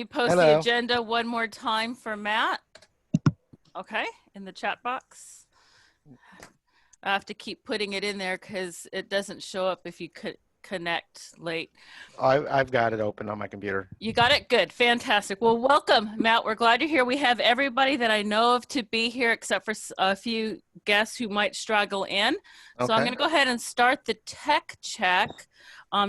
You post the Hello. agenda one more time for Matt. Okay, in the chat box. I have to keep putting it in there because it doesn't show up if you could connect late. I've got it open on my computer. You got it? Good. Fantastic. Well, welcome, Matt. We're glad you're here. We have everybody that I know of to be here except for a few guests who might straggle in. So Okay. I'm going to go ahead and start the tech check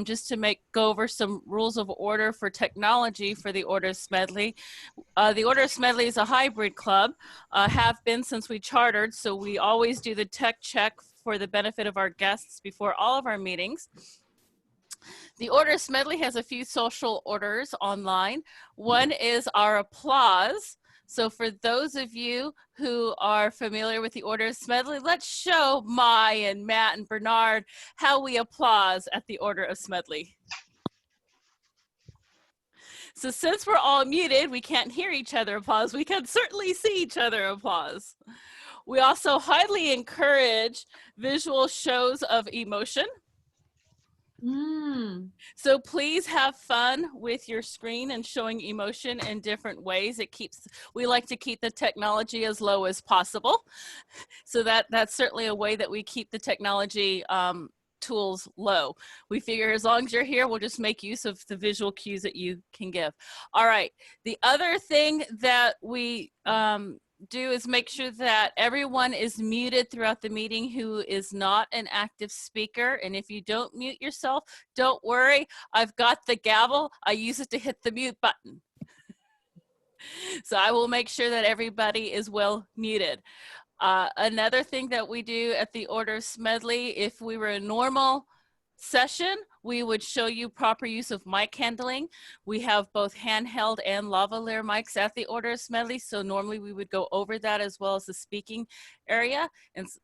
just to go over some rules of order for technology for the Order of Smedley. The Order of Smedley is a hybrid club, have been since we chartered, so we always do the tech check for the benefit of our guests before all of our meetings. The Order of Smedley has a few social orders online. One is our applause. So for those of you who are familiar with the Order of Smedley, let's show Mai and Matt and Bernard how we applause at the Order of Smedley. So since we're all muted, we can't hear each other applause. We can certainly see each other applause. We also highly encourage visual shows of emotion. So please have fun with your screen and showing emotion in different ways. We like to keep the technology as low as possible. So that's certainly a way that we keep the technology tools low. We figure as long as you're here, we'll just make use of the visual cues that you can give. All right. The other thing that we do is make sure that everyone is muted throughout the meeting who is not an active speaker. And if you don't mute yourself, don't worry. I've got the gavel. I use it to hit the mute button. So I will make sure that everybody is well muted. Another thing that we do at the Order of Smedley, if we were a normal session, we would show you proper use of mic handling. We have both handheld and lavalier mics at the Order of Smedley, so normally we would go over that as well as the speaking area.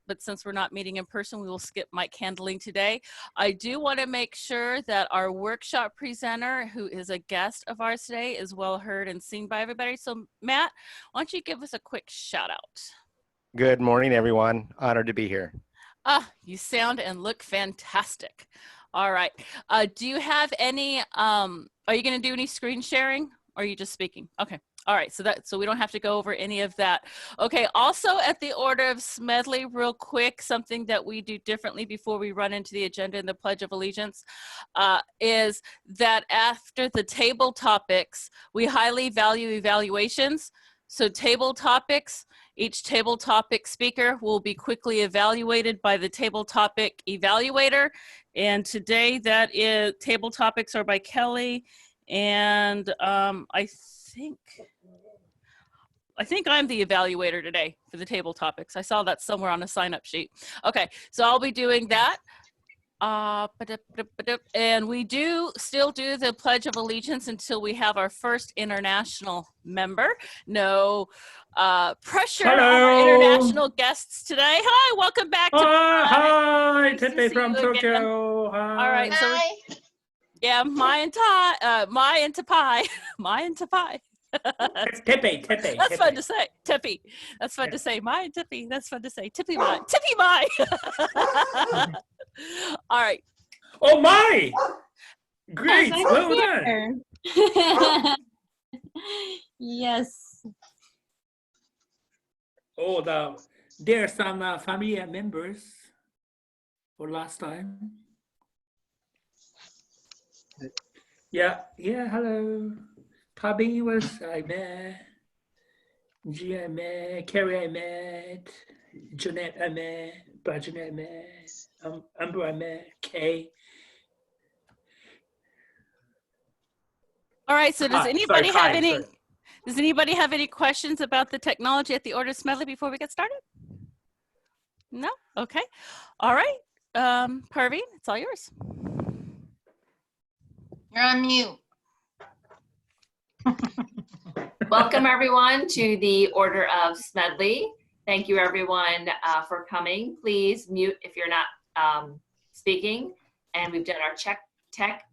But since we're not meeting in person, we will skip mic handling today. I do want to make sure that our workshop presenter, who is a guest of ours today, is well heard and seen by everybody. So Matt, why don't you give us a quick shout out? Good morning, everyone. Honored to be here. You sound and look fantastic. All right. Do you have any, are you going to do any screen sharing or are you just speaking? Okay. All right. So we don't have to go over any of that. Okay. Also at the Order of Smedley, real quick, something that we do differently before we run into the agenda and the Pledge of Allegiance is that after the table topics, we highly value evaluations. So table topics, each table topic speaker will be quickly evaluated by the table topic evaluator. And today that is, table topics are by Kelly. And I think I'm the evaluator today for the table topics. I saw that somewhere on a sign-up sheet. Okay, so I'll be doing that. And we do still do the Pledge of Allegiance until we have our first international member. No pressure on our international guests today. Hi, welcome back to Hi, nice Tepe from Tokyo. Hi. All right, so yeah, Mai and Tapai. Mai and Tapai. Tepe. That's fun to say. Tippy. That's fun to say. Mai and Tippy. That's fun to say. Tippy Mai. Tippy Mai. All right. Oh my! Great. Well done. Yes. Oh, there are some familiar members for last time. Yeah. Hello. Tabi I met. G I met. Carrie I met. Jeanette I met. Brajan I met. Amber I met. Kay. All right. So does anybody have any questions about the technology at the Order of Smedley before we get started? No. Okay. All right. Parveen, it's all yours. You're on mute. Welcome everyone to the Order of Smedley. Thank you everyone for coming. Please mute if you're not speaking. And we've done our tech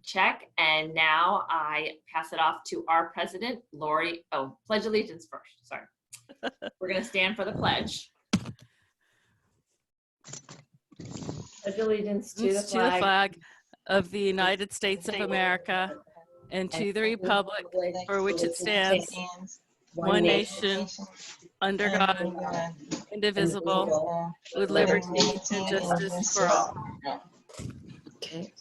check. And now I pass it off to our president, Lori. Oh, Pledge Allegiance first, sorry. We're gonna stand for the pledge. Pledge allegiance to the flag of the United States of America and to the republic for which it stands, one nation, under God, indivisible, with liberty and justice for all. Okay.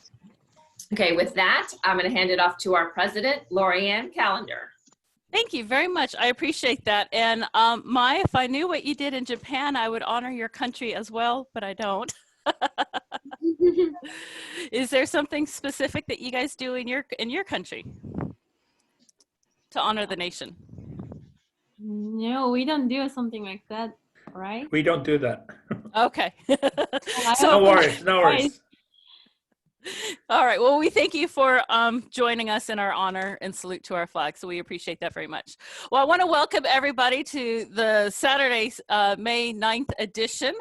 Okay, with that, I'm going to hand it off to our president, Lorianne Callender. Thank you very much. I appreciate that. And Mai, if I knew what you did in Japan, I would honor your country as well, but I don't. Is there something specific that you guys do in your country to honor the nation? No, we don't do something like that, right? We don't do that. Okay. No worries, no worries. All right. Well, we thank you for joining us in our honor and salute to our flag. So we appreciate that very much. Well, I want to welcome everybody to the Saturday, May 9th edition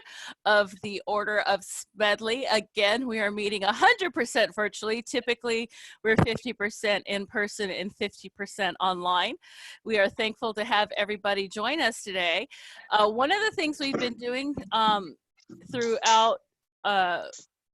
of the Order of Smedley. Again, we are meeting 100% virtually. Typically, we're 50% in person and 50% online. We are thankful to have everybody join us today. One of the things we've been doing throughout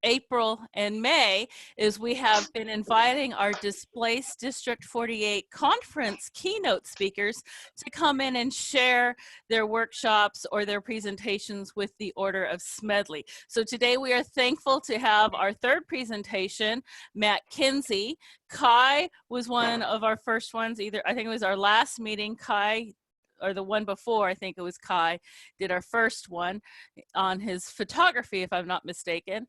April and May is we have been inviting our Displaced District 48 conference keynote speakers to come in and share their workshops or their presentations with the Order of Smedley. So today we are thankful to have our third presentation, Matt Kinsey. Kai was one of our first ones, I think it was our last meeting. Kai, or the one before, I think it was Kai, did our first one on his photography, if I'm not mistaken.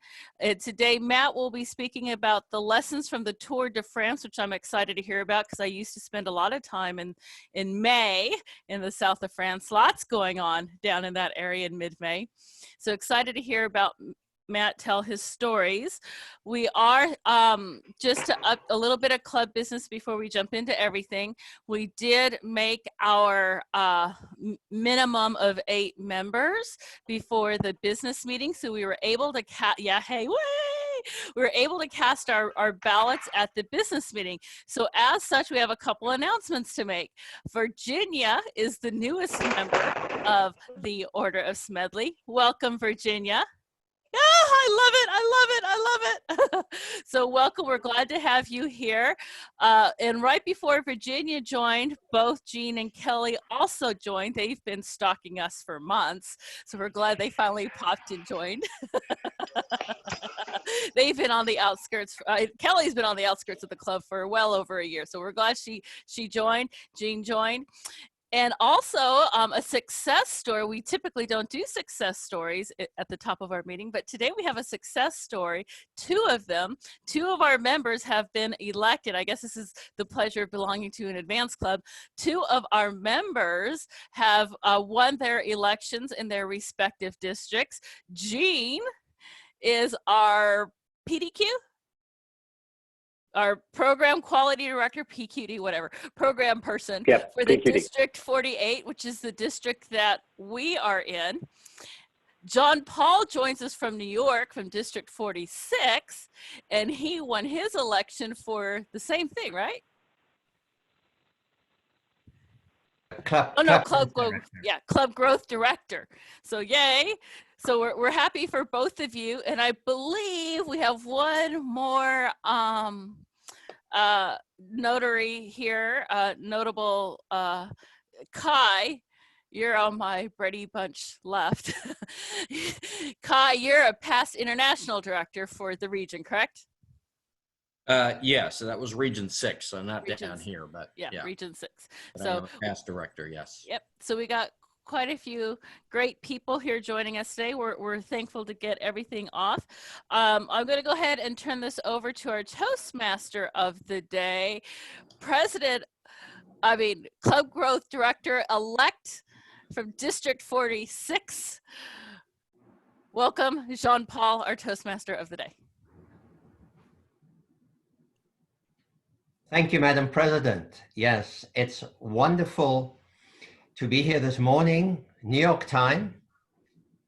Today, Matt will be speaking about the lessons from the Tour de France, which I'm excited to hear about because I used to spend a lot of time in May in the south of France. Lots going on down in that area in mid-May. So excited to hear about Matt tell his stories. We are, just to up a little bit of club business before we jump into everything, we did make our minimum of 8 members before the business meeting. So we were able to, we were able to cast our ballots at the business meeting. So as such, we have a couple announcements to make. Virginia is the newest member of the Order of Smedley. Welcome, Virginia. Yeah, I love it. So welcome. We're glad to have you here. And right before Virginia joined, both Jean and Kelly also joined. They've been stalking us for months. So we're glad they finally popped and joined. They've been on the outskirts. Kelly's been on the outskirts of the club for well over a year. So we're glad she joined. Jean joined. And also a success story. We typically don't do success stories at the top of our meeting, but today we have a success story, 2 of them. 2 of our members have been elected. I guess this is the pleasure of belonging to an advanced club. 2 of our members have won their elections in their respective districts. Jean is our PDQ? Our program quality director, PQD, whatever, program person for the PQD. District 48, which is the district that we are in. John Paul joins us from New York, from District 46, and he won his election for the same thing, right? Club growth director. So yay. So we're happy for both of you. And I believe we have one more notary here, notable Kai. You're on my Brady Bunch left. Kai, you're a past international director for the region, correct? Yeah, so that was Region 6, so not down here, but yeah. Region 6. But so I am a past director, yes. Yep. So we got quite a few great people here joining us today. We're thankful to get everything off. I'm going to go ahead and turn this over to our Toastmaster of the day, Club Growth Director-elect from District 46. Welcome, Jean-Paul, our Toastmaster of the day. Thank you, Madam President. Yes, it's wonderful to be here this morning. New York time,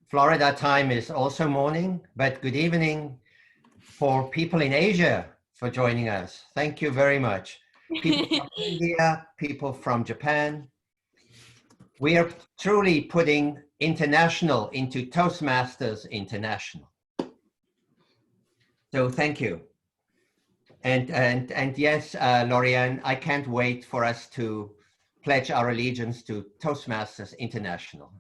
Florida time is also morning, but good evening for people in Asia for joining us. Thank you very much. People from India, people from Japan. We are truly putting international into Toastmasters International. So thank you. And yes, Lorianne, I can't wait for us to pledge our allegiance to Toastmasters International.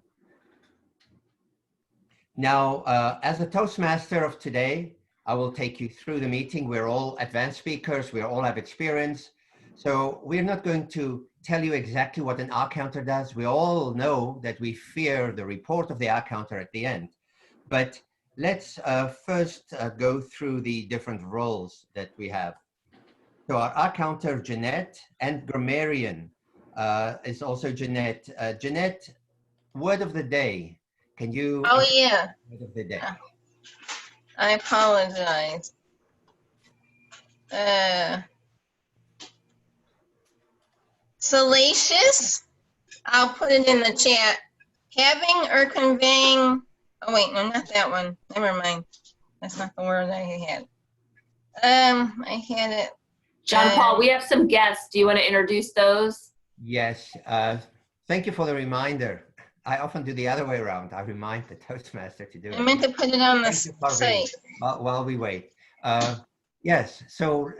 Now, as a Toastmaster of today, I will take you through the meeting. We're all advanced speakers. We all have experience. So we're not going to tell you exactly what an R counter does. We all know that we fear the report of the R counter at the end. But let's first go through the different roles that we have. So our R counter, Jeanette, and grammarian is also Jeanette. Jeanette, word of the day. Can you? Oh, yeah. Word of the day. I apologize. Salacious. I'll put it in the chat. Having or conveying. Oh, wait, no, not that one. Never mind. That's not the word I had. I had it. John Paul, we have some guests. Do you want to introduce those? Yes. Thank you for the reminder. I often do the other way around. I remind the Toastmaster to do it. I meant to put it on the Thank you, Parveen. site. While we wait. Yes, so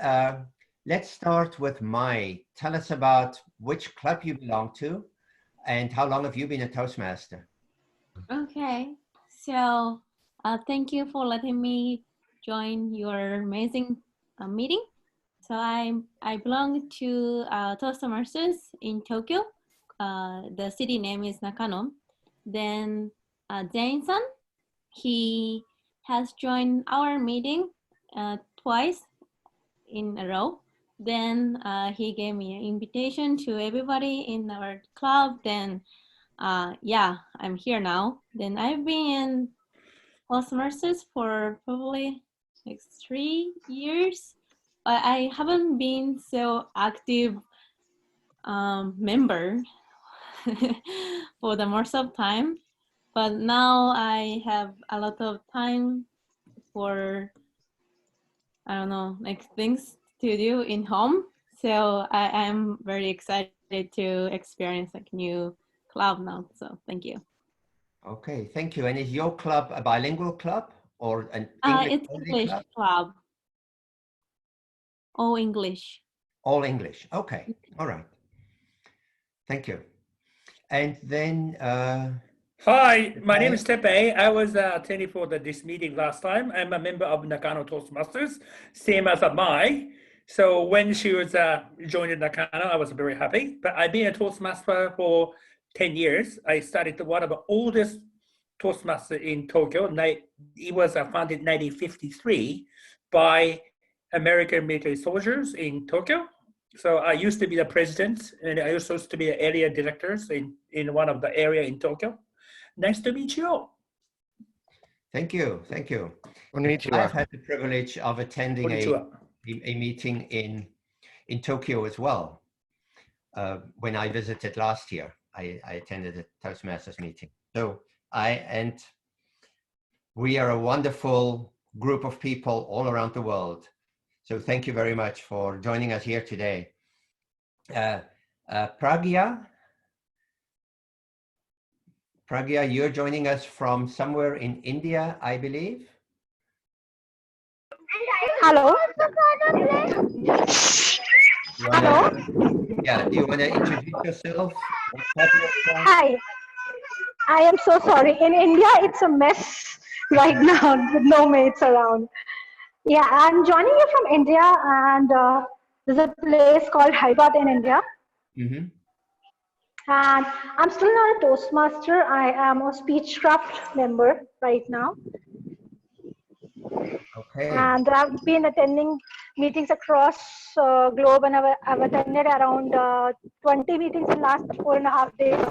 let's start with Mai. Tell us about which club you belong to and how long have you been a Toastmaster? Okay, so thank you for letting me join your amazing meeting. So I belong to Toastmasters in Tokyo. The city name is Nakano. Then Zain-san, he has joined our meeting twice in a row. Then he gave me an invitation to everybody in our club. Then yeah, I'm here now. Then I've been in Toastmasters for probably like 3 years. I haven't been so active member for the most of time, but now I have a lot of time for, I don't know, like things to do in home. So I am very excited to experience like new club now. So thank you. Okay, thank you. And is your club a bilingual club or an It's English-only English club? club. All English. All English. Okay, all right. Thank you. And then Hi, my name is Tepe. I was attending for this meeting last time. I'm a member of Nakano Toastmasters, same as Mai. So when she was joining Nakano, I was very happy. But I've been a Toastmaster for 10 years. I started one of the oldest Toastmaster in Tokyo. It was founded in 1953 by American military soldiers in Tokyo. So I used to be the president, and I also used to be the area directors in one of the area in Tokyo. Nice to meet you all. thank you, thank you. Konnichiwa. I've had the privilege of attending Konnichiwa. a meeting in Tokyo as well. When I visited last year, I attended a Toastmasters meeting. So we are a wonderful group of people all around the world. So thank you very much for joining us here today. Pragya, you're joining us from somewhere in India, I believe. Hello. Hello. Yeah, do you want to introduce yourself? Hi. I am so sorry. In India, it's a mess right now with no mates around. Yeah, I'm joining you from India, and there's a place called Hyderabad in India. Mm-hmm. And I'm still not a Toastmaster. I am a Speechcraft member right now. Okay. And I've been attending meetings across globe, and I've attended around 20 meetings in the last 4.5 days.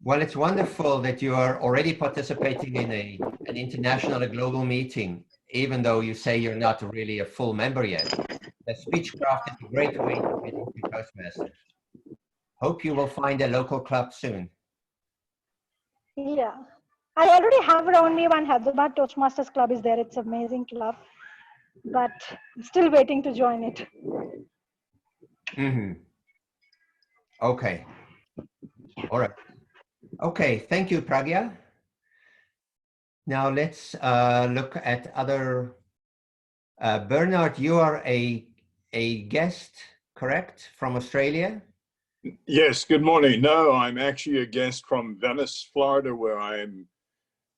Well, it's wonderful that you are already participating in an international, a global meeting, even though you say you're not really a full member yet. The Speechcraft is a great way to get into Toastmasters. Hope you will find a local club soon. Yeah, I already have around me one Hyderabad Toastmasters club is there. It's an amazing club, but I'm still waiting to join it. Mm-hmm. Okay. All right. Okay, thank you, Pragya. Now let's look at other Bernard, you are a guest, correct, from Australia? Yes, good morning. No, I'm actually a guest from Venice, Florida, where I am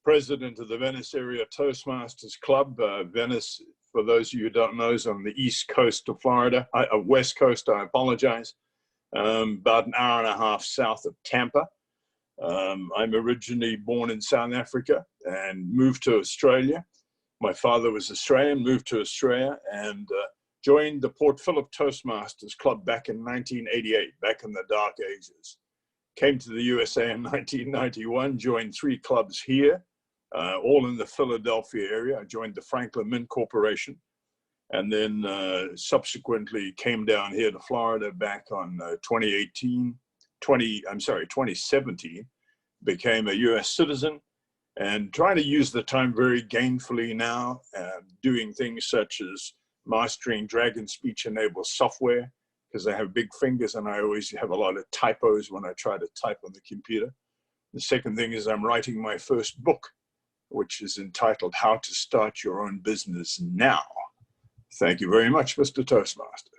president of the Venice Area Toastmasters Club. Venice, for those of you who don't know, is on the east coast of Florida, west coast, I apologize, about an hour and a half south of Tampa. I'm originally born in South Africa and moved to Australia. My father was Australian, moved to Australia, and joined the Port Phillip Toastmasters Club back in 1988, back in the dark ages. Came to the USA in 1991, joined 3 clubs here, all in the Philadelphia area. I joined the Franklin Mint Corporation, and then subsequently came down here to Florida back on 2017, became a US citizen, and trying to use the time very gainfully now, doing things such as mastering Dragon speech-enabled software, because I have big fingers and I always have a lot of typos when I try to type on the computer. The second thing is I'm writing my first book, which is entitled How to Start Your Own Business Now. Thank you very much, Mr. Toastmaster.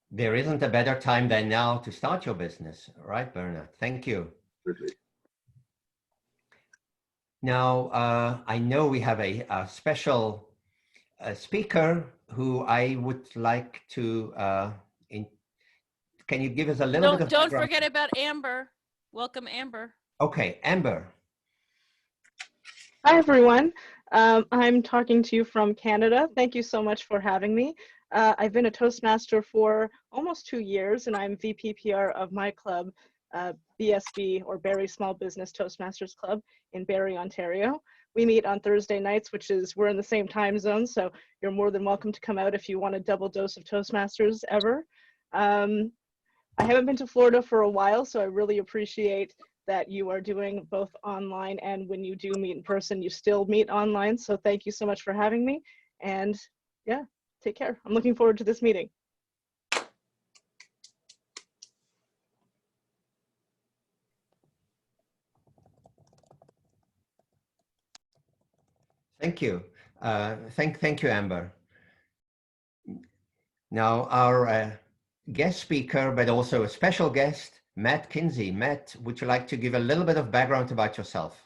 There isn't a better time than now to start your business, right, Bernard? Thank you. Really. Now, I know we have a special speaker who I would like to, can you give us a little bit of Don't background? forget about Amber. Welcome, Amber. Okay, Amber. Hi, everyone. I'm talking to you from Canada. Thank you so much for having me. I've been a Toastmaster for almost 2 years, and I'm VP PR of my club, BSB, or Barrie Small Business Toastmasters Club in Barrie, Ontario. We meet on Thursday nights, which is, we're in the same time zone, so you're more than welcome to come out if you want a double dose of Toastmasters ever. I haven't been to Florida for a while, so I really appreciate that you are doing both online, and when you do meet in person, you still meet online. So thank you so much for having me, and yeah, take care. I'm looking forward to this meeting. Thank you. Thank you, Amber. Now, our guest speaker, but also a special guest, Matt Kinsey. Matt, would you like to give a little bit of background about yourself?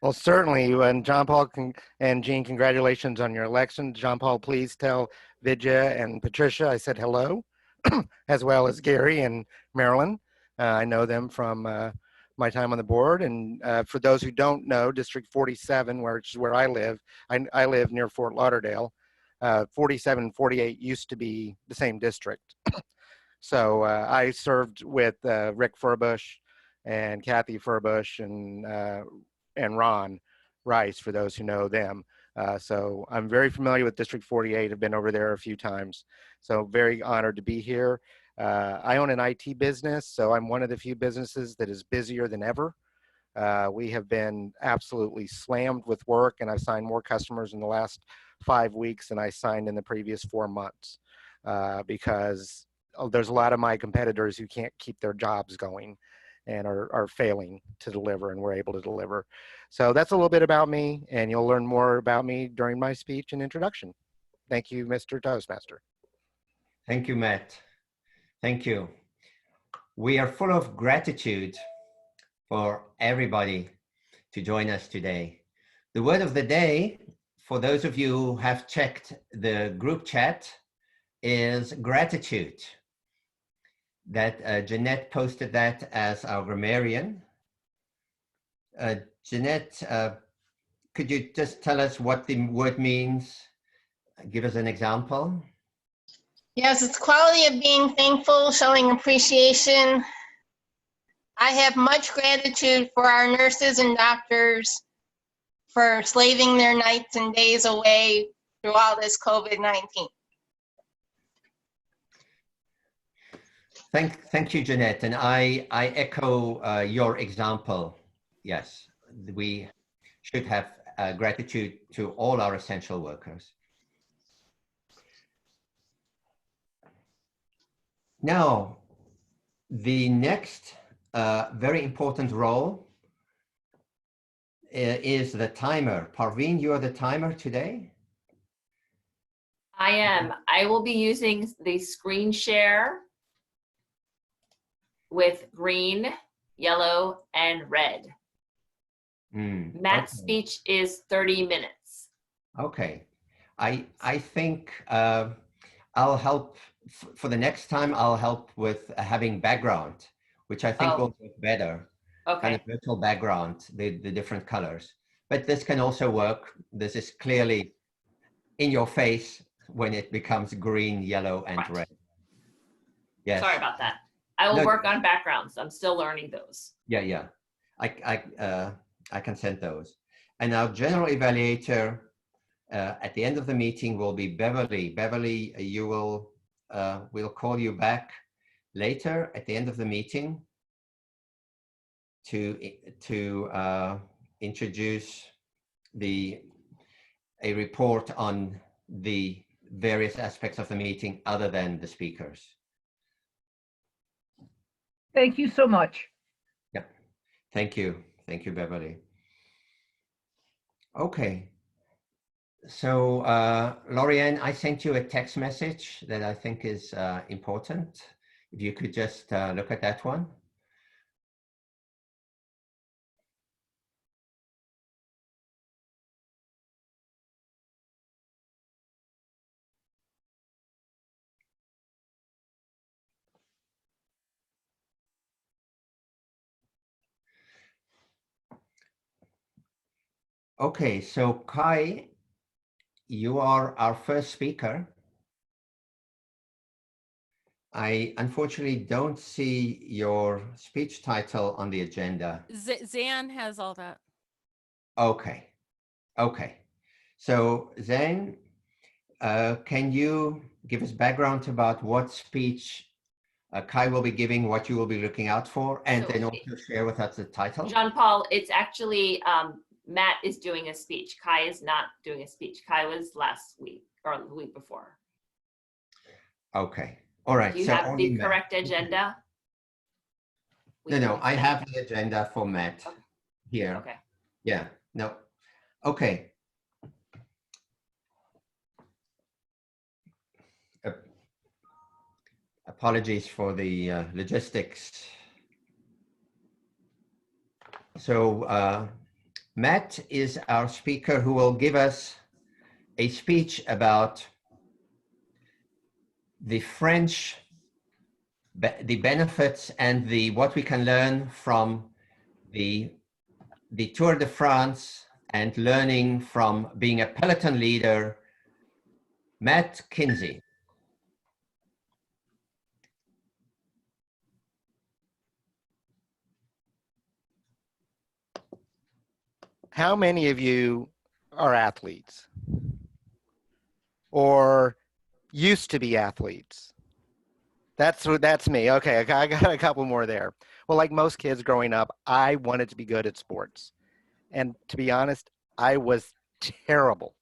Well, certainly. And John Paul and Jean, congratulations on your election. John Paul, please tell Vidya and Patricia I said hello, as well as Gary and Marilyn. I know them from my time on the board. And for those who don't know, District 47, which is where I live near Fort Lauderdale. 47 and 48 used to be the same district. So I served with Rick Furbush and Kathy Furbush and Ron Rice, for those who know them. So I'm very familiar with District 48. I've been over there a few times. So very honored to be here. I own an IT business, so I'm one of the few businesses that is busier than ever. We have been absolutely slammed with work, and I've signed more customers in the last 5 weeks than I signed in the previous 4 months because there's a lot of my competitors who can't keep their jobs going and are failing to deliver, and we're able to deliver. So that's a little bit about me, and you'll learn more about me during my speech and introduction. Thank you, Mr. Toastmaster. Thank you, Matt. Thank you. We are full of gratitude for everybody to join us today. The word of the day, for those of you who have checked the group chat, is gratitude. That Jeanette posted that as our grammarian. Jeanette, could you just tell us what the word means? Give us an example. Yes, it's quality of being thankful, showing appreciation. I have much gratitude for our nurses and doctors for slaving their nights and days away through all this COVID-19. Thank you, Jeanette. And I echo your example. Yes, we should have gratitude to all our essential workers. Now, the next very important role is the timer. Parveen, you are the timer today? I am. I will be using the screen share with green, yellow, and red. Matt's Okay. speech is 30 minutes. Okay. I think I'll help for the next time. I'll help with having background, which I think Oh. will work better. Kind of Okay. virtual background, the different colors. But this can also work. This is clearly in your face when it becomes green, yellow, and Right. red. Yes. Sorry about that. I will No, work on backgrounds. I'm still learning those. Yeah. I can send those. And our general evaluator at the end of the meeting will be Beverly. Beverly, you will we'll call you back later at the end of the meeting to introduce a report on the various aspects of the meeting other than the speakers. Thank you so much. Yeah, thank you, Beverly. Okay. So, Lorianne, I sent you a text message that I think is important. If you could just look at that one. Okay, so Kai, you are our first speaker. I unfortunately don't see your speech title on the agenda. Zan has all that. Okay. So Zane, can you give us background about what speech Kai will be giving, what you will be looking out for, and So then also share with us the title? Jean-Paul, it's actually Matt is doing a speech. Kai is not doing a speech. Kai was last week or the week before. Okay. All right. Do you so have only the Matt. correct agenda? No, I have the agenda for Matt here. Okay. Yeah, no. Okay. Apologies for the logistics. So Matt is our speaker who will give us a speech about the French, the benefits and what we can learn from the Tour de France and learning from being a peloton leader. Matt Kinsey. How many of you are athletes or used to be athletes? That's me. Okay, I got a couple more there. Well, like most kids growing up, I wanted to be good at sports. And to be honest, I was terrible.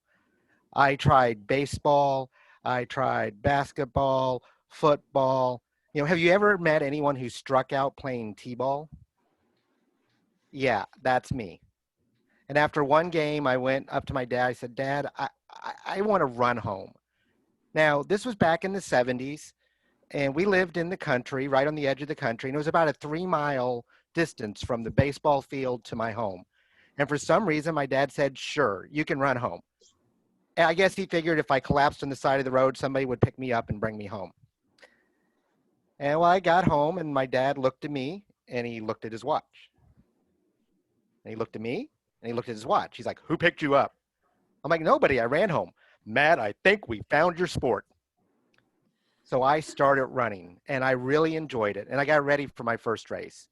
I tried baseball, I tried basketball, football. You know, have you ever met anyone who struck out playing t-ball? Yeah, that's me. And after one game, I went up to my dad. I said, Dad, I want to run home. Now, this was back in the 70s, and we lived in the country, right on the edge of the country, and it was about a 3-mile distance from the baseball field to my home. And for some reason, my dad said, sure, you can run home. And I guess he figured if I collapsed on the side of the road, somebody would pick me up and bring me home. And well, I got home, and my dad looked at me, and he looked at his watch. And he looked at me, and he looked at his watch. He's like, who picked you up? I'm like, nobody, I ran home. Matt, I think we found your sport. So I started running, and I really enjoyed it. And I got ready for my first race.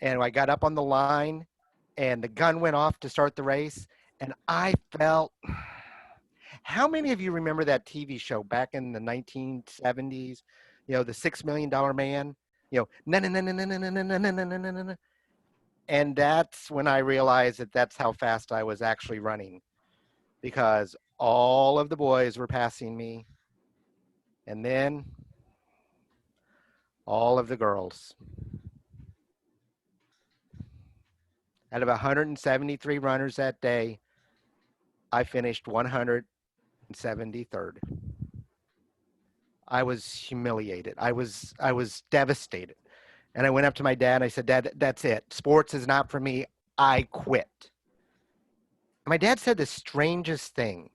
And I got up on the line, and the gun went off to start the race. And I felt, how many of you remember that TV show back in the 1970s? You know, the $6 Million Man? You know, na na na na na na na na na na na na. And that's when I realized that that's how fast I was actually running, because all of the boys were passing me, and then all of the girls. Out of 173 runners that day, I finished 173rd. I was humiliated. I was devastated. And I went up to my dad and I said, Dad, that's it. Sports is not for me. I quit. And my dad said the strangest thing.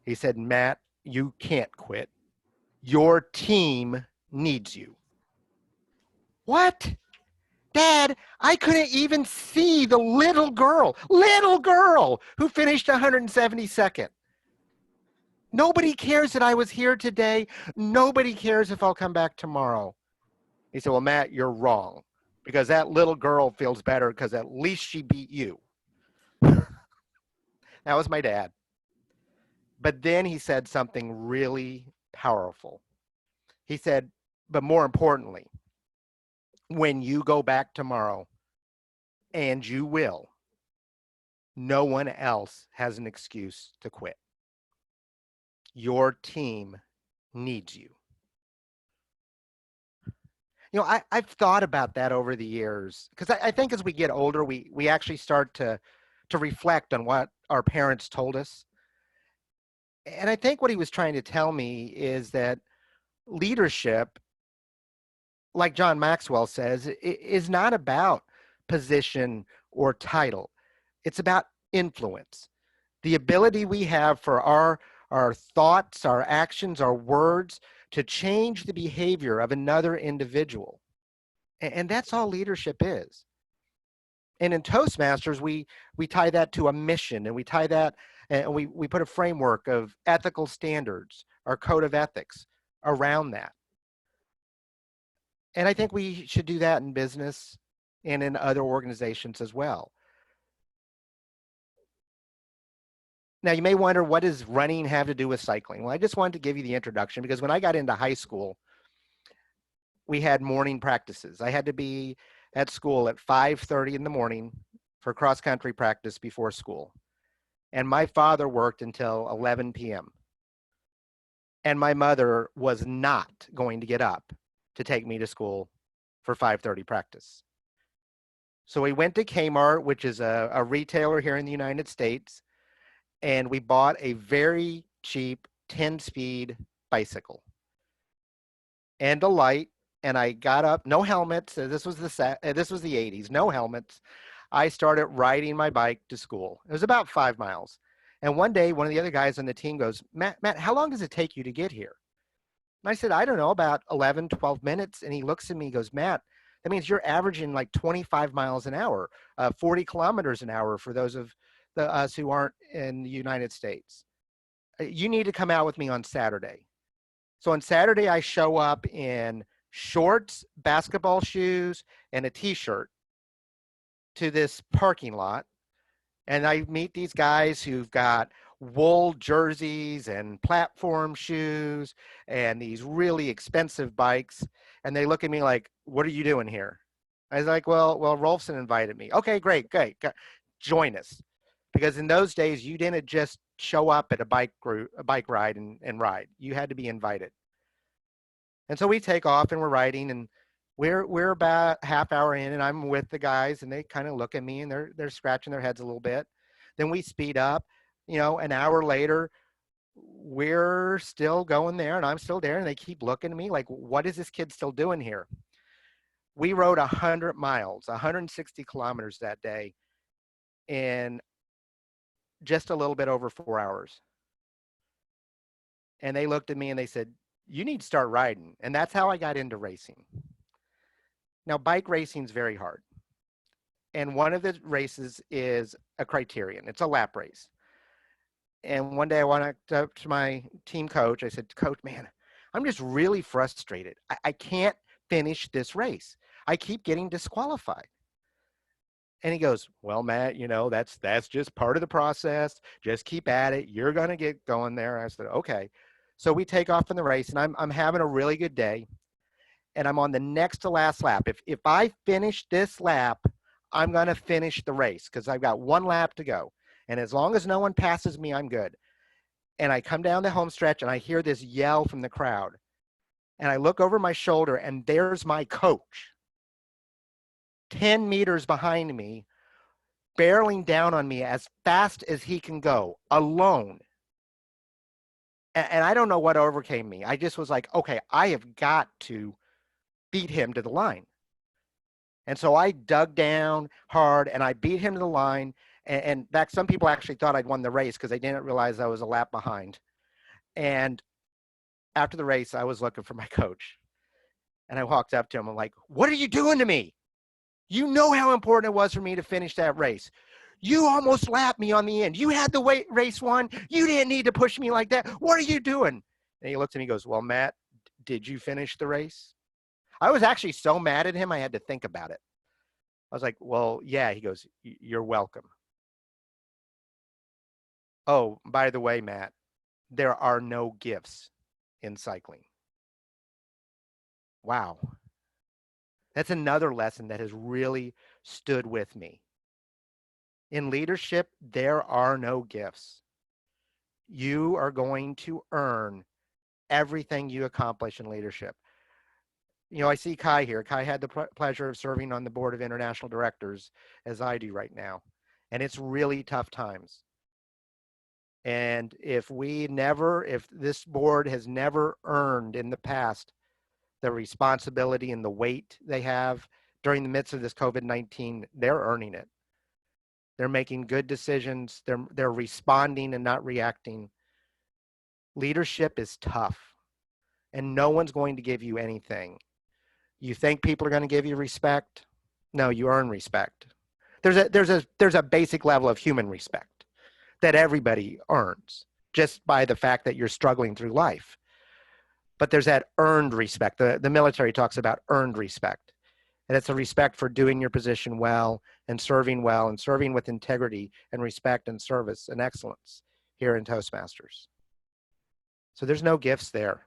He said, Matt, you can't quit. Your team needs you. What? Dad, I couldn't even see the little girl who finished 172nd. Nobody cares that I was here today. Nobody cares if I'll come back tomorrow. He said, well, Matt, you're wrong, because that little girl feels better because at least she beat you. That was my dad. But then he said something really powerful. He said, but more importantly, when you go back tomorrow, and you will, no one else has an excuse to quit. Your team needs you. You know, I've thought about that over the years, because I think as we get older, we actually start to reflect on what our parents told us. And I think what he was trying to tell me is that leadership, like John Maxwell says, is not about position or title. It's about influence. The ability we have for our thoughts, our actions, our words to change the behavior of another individual. And that's all leadership is. And in Toastmasters, we tie that to a mission, and we tie that, and we put a framework of ethical standards, our code of ethics around that. And I think we should do that in business and in other organizations as well. Now, you may wonder, what does running have to do with cycling? Well, I just wanted to give you the introduction, because when I got into high school, we had morning practices. I had to be at school at 5:30 in the morning for cross-country practice before school. And my father worked until 11 p.m. And my mother was not going to get up to take me to school for 5:30 practice. So we went to Kmart, which is a retailer here in the United States, and we bought a very cheap 10-speed bicycle and a light. And I got up, no helmets. This was the 80s, no helmets. I started riding my bike to school. It was about 5 miles. And one day, one of the other guys on the team goes, Matt, how long does it take you to get here? And I said, I don't know, about 11, 12 minutes. And he looks at me and goes, Matt, that means you're averaging like 25 miles an hour, 40 kilometers an hour for those of us who aren't in the United States. You need to come out with me on Saturday. So on Saturday, I show up in shorts, basketball shoes, and a t-shirt to this parking lot. And I meet these guys who've got wool jerseys and platform shoes and these really expensive bikes. And they look at me like, what are you doing here? I was like, well, Rolfson invited me. Okay, great. Join us. Because in those days, you didn't just show up at a bike ride and ride. You had to be invited. And so we take off and we're riding, and we're about half hour in, and I'm with the guys, and they kind of look at me and they're scratching their heads a little bit. Then we speed up, an hour later, we're still going there and I'm still there, and they keep looking at me like, what is this kid still doing here? We rode 100 miles, 160 kilometers that day in just a little bit over 4 hours. And they looked at me and they said, you need to start riding. And that's how I got into racing. Now, bike racing is very hard. And one of the races is a criterion. It's a lap race. And one day I went up to my team coach. I said, Coach, man, I'm just really frustrated. I can't finish this race. I keep getting disqualified. And he goes, well, Matt, that's just part of the process. Just keep at it. You're going to get going there. I said, okay. So we take off in the race, and I'm having a really good day. And I'm on the next to last lap. If I finish this lap, I'm going to finish the race because I've got one lap to go. And as long as no one passes me, I'm good. And I come down the home stretch, and I hear this yell from the crowd. And I look over my shoulder, and there's my coach, 10 meters behind me, barreling down on me as fast as he can go, alone. And I don't know what overcame me. I just was like, okay, I have got to beat him to the line. And so I dug down hard and I beat him to the line. And in fact, some people actually thought I'd won the race because they didn't realize I was a lap behind. And after the race, I was looking for my coach. And I walked up to him. I'm like, what are you doing to me? You know how important it was for me to finish that race. You almost lapped me on the end. You had the race won. You didn't need to push me like that. What are you doing? And he looked at me and goes, well, Matt, did you finish the race? I was actually so mad at him, I had to think about it. I was like, well, yeah. He goes, you're welcome. Oh, by the way, Matt, there are no gifts in cycling. Wow. That's another lesson that has really stood with me. In leadership, there are no gifts. You are going to earn everything you accomplish in leadership. You know, I see Kai here. Kai had the pleasure of serving on the board of international directors, as I do right now. And it's really tough times. And if this board has never earned in the past the responsibility and the weight they have during the midst of this COVID-19, they're earning it. They're making good decisions. They're responding and not reacting. Leadership is tough, and no one's going to give you anything. You think people are going to give you respect? No, you earn respect. There's a basic level of human respect that everybody earns just by the fact that you're struggling through life. But there's that earned respect. The military talks about earned respect. And it's a respect for doing your position well and serving with integrity and respect and service and excellence here in Toastmasters. So there's no gifts there.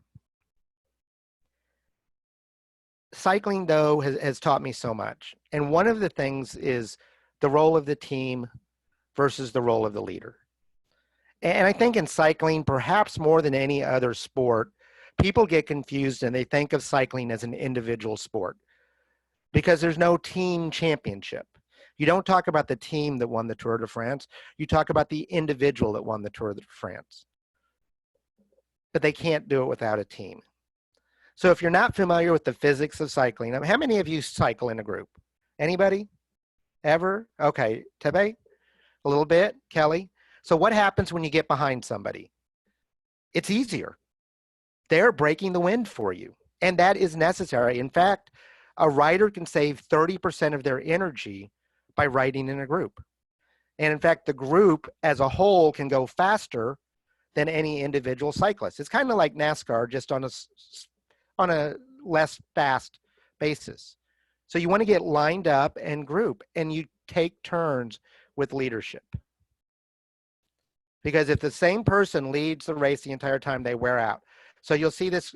Cycling, though, has taught me so much. And one of the things is the role of the team versus the role of the leader. And I think in cycling, perhaps more than any other sport, people get confused and they think of cycling as an individual sport because there's no team championship. You don't talk about the team that won the Tour de France. You talk about the individual that won the Tour de France. But they can't do it without a team. So if you're not familiar with the physics of cycling, how many of you cycle in a group? Anybody? Ever? Okay. Tebe? A little bit? Kelly? So what happens when you get behind somebody? It's easier. They're breaking the wind for you. And that is necessary. In fact, a rider can save 30% of their energy by riding in a group. And in fact, the group as a whole can go faster than any individual cyclist. It's kind of like NASCAR, just on a less fast basis. So you want to get lined up and group, and you take turns with leadership. Because if the same person leads the race the entire time, they wear out. So you'll see this,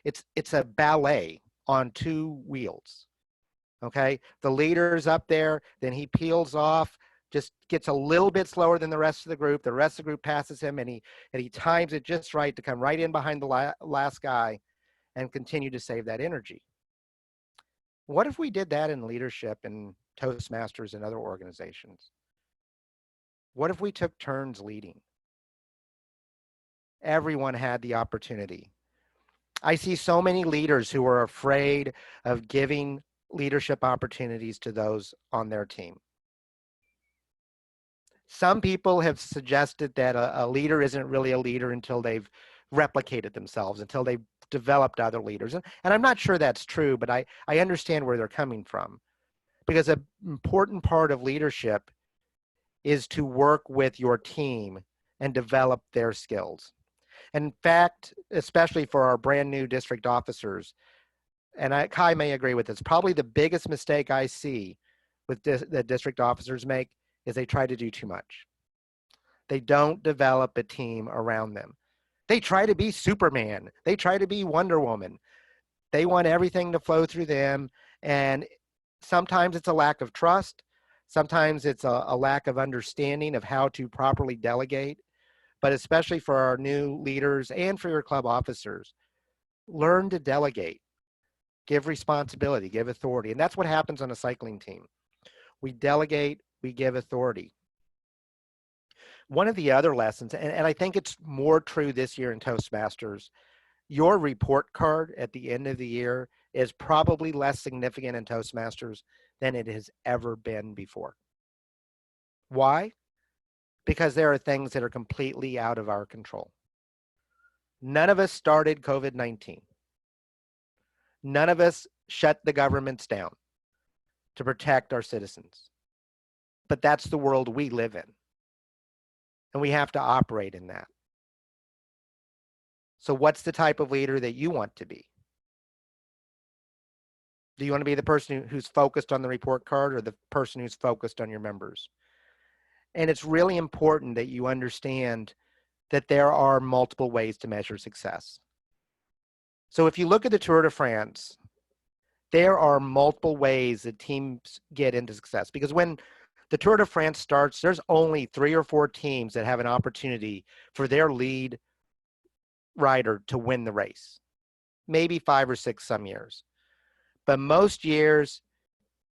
it's a ballet on two wheels. Okay, the leader's up there, then he peels off, just gets a little bit slower than the rest of the group. The rest of the group passes him, and he times it just right to come right in behind the last guy and continue to save that energy. What if we did that in leadership and Toastmasters and other organizations? What if we took turns leading? Everyone had the opportunity. I see so many leaders who are afraid of giving leadership opportunities to those on their team. Some people have suggested that a leader isn't really a leader until they've replicated themselves, until they've developed other leaders. And I'm not sure that's true, but I understand where they're coming from. Because an important part of leadership is to work with your team and develop their skills. In fact, especially for our brand new district officers, and Kai may agree with this, probably the biggest mistake I see with that district officers make is they try to do too much. They don't develop a team around them. They try to be Superman. They try to be Wonder Woman. They want everything to flow through them. And sometimes it's a lack of trust. Sometimes it's a lack of understanding of how to properly delegate. But especially for our new leaders and for your club officers, learn to delegate. Give responsibility, give authority. And that's what happens on a cycling team. We delegate, we give authority. One of the other lessons, and I think it's more true this year in Toastmasters, your report card at the end of the year is probably less significant in Toastmasters than it has ever been before. Why? Because there are things that are completely out of our control. None of us started COVID-19. None of us shut the governments down to protect our citizens. But that's the world we live in. And we have to operate in that. So what's the type of leader that you want to be? Do you want to be the person who's focused on the report card or the person who's focused on your members? And it's really important that you understand that there are multiple ways to measure success. So if you look at the Tour de France, there are multiple ways that teams get into success, because when the Tour de France starts, there's only 3 or 4 teams that have an opportunity for their lead rider to win the race. Maybe 5 or 6 some years. But most years,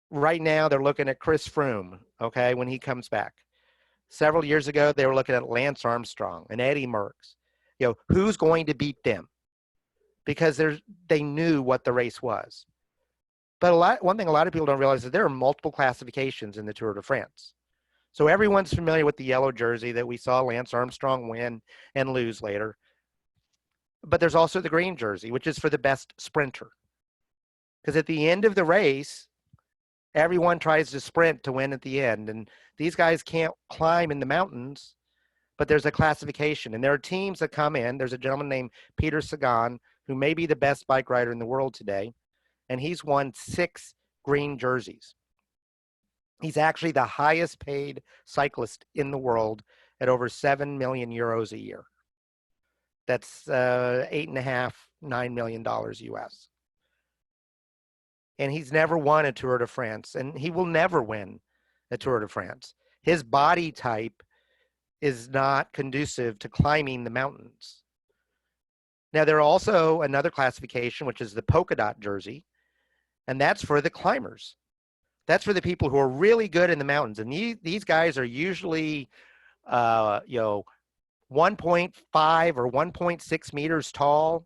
right now, they're looking at Chris Froome, okay, when he comes back. Several years ago, they were looking at Lance Armstrong and Eddie Merckx. You know, who's going to beat them? Because they knew what the race was. But one thing a lot of people don't realize is there are multiple classifications in the Tour de France. So everyone's familiar with the yellow jersey that we saw Lance Armstrong win and lose later. But there's also the green jersey, which is for the best sprinter. Because at the end of the race, everyone tries to sprint to win at the end. And these guys can't climb in the mountains, but there's a classification. And there are teams that come in. There's a gentleman named Peter Sagan, who may be the best bike rider in the world today. And he's won 6 green jerseys. He's actually the highest paid cyclist in the world at over 7 million euros a year. That's $8.5, $9 million US. And he's never won a Tour de France, and he will never win a Tour de France. His body type is not conducive to climbing the mountains. Now, there are also another classification, which is the polka dot jersey, and that's for the climbers. That's for the people who are really good in the mountains. And these guys are usually, 1.5 or 1.6 meters tall,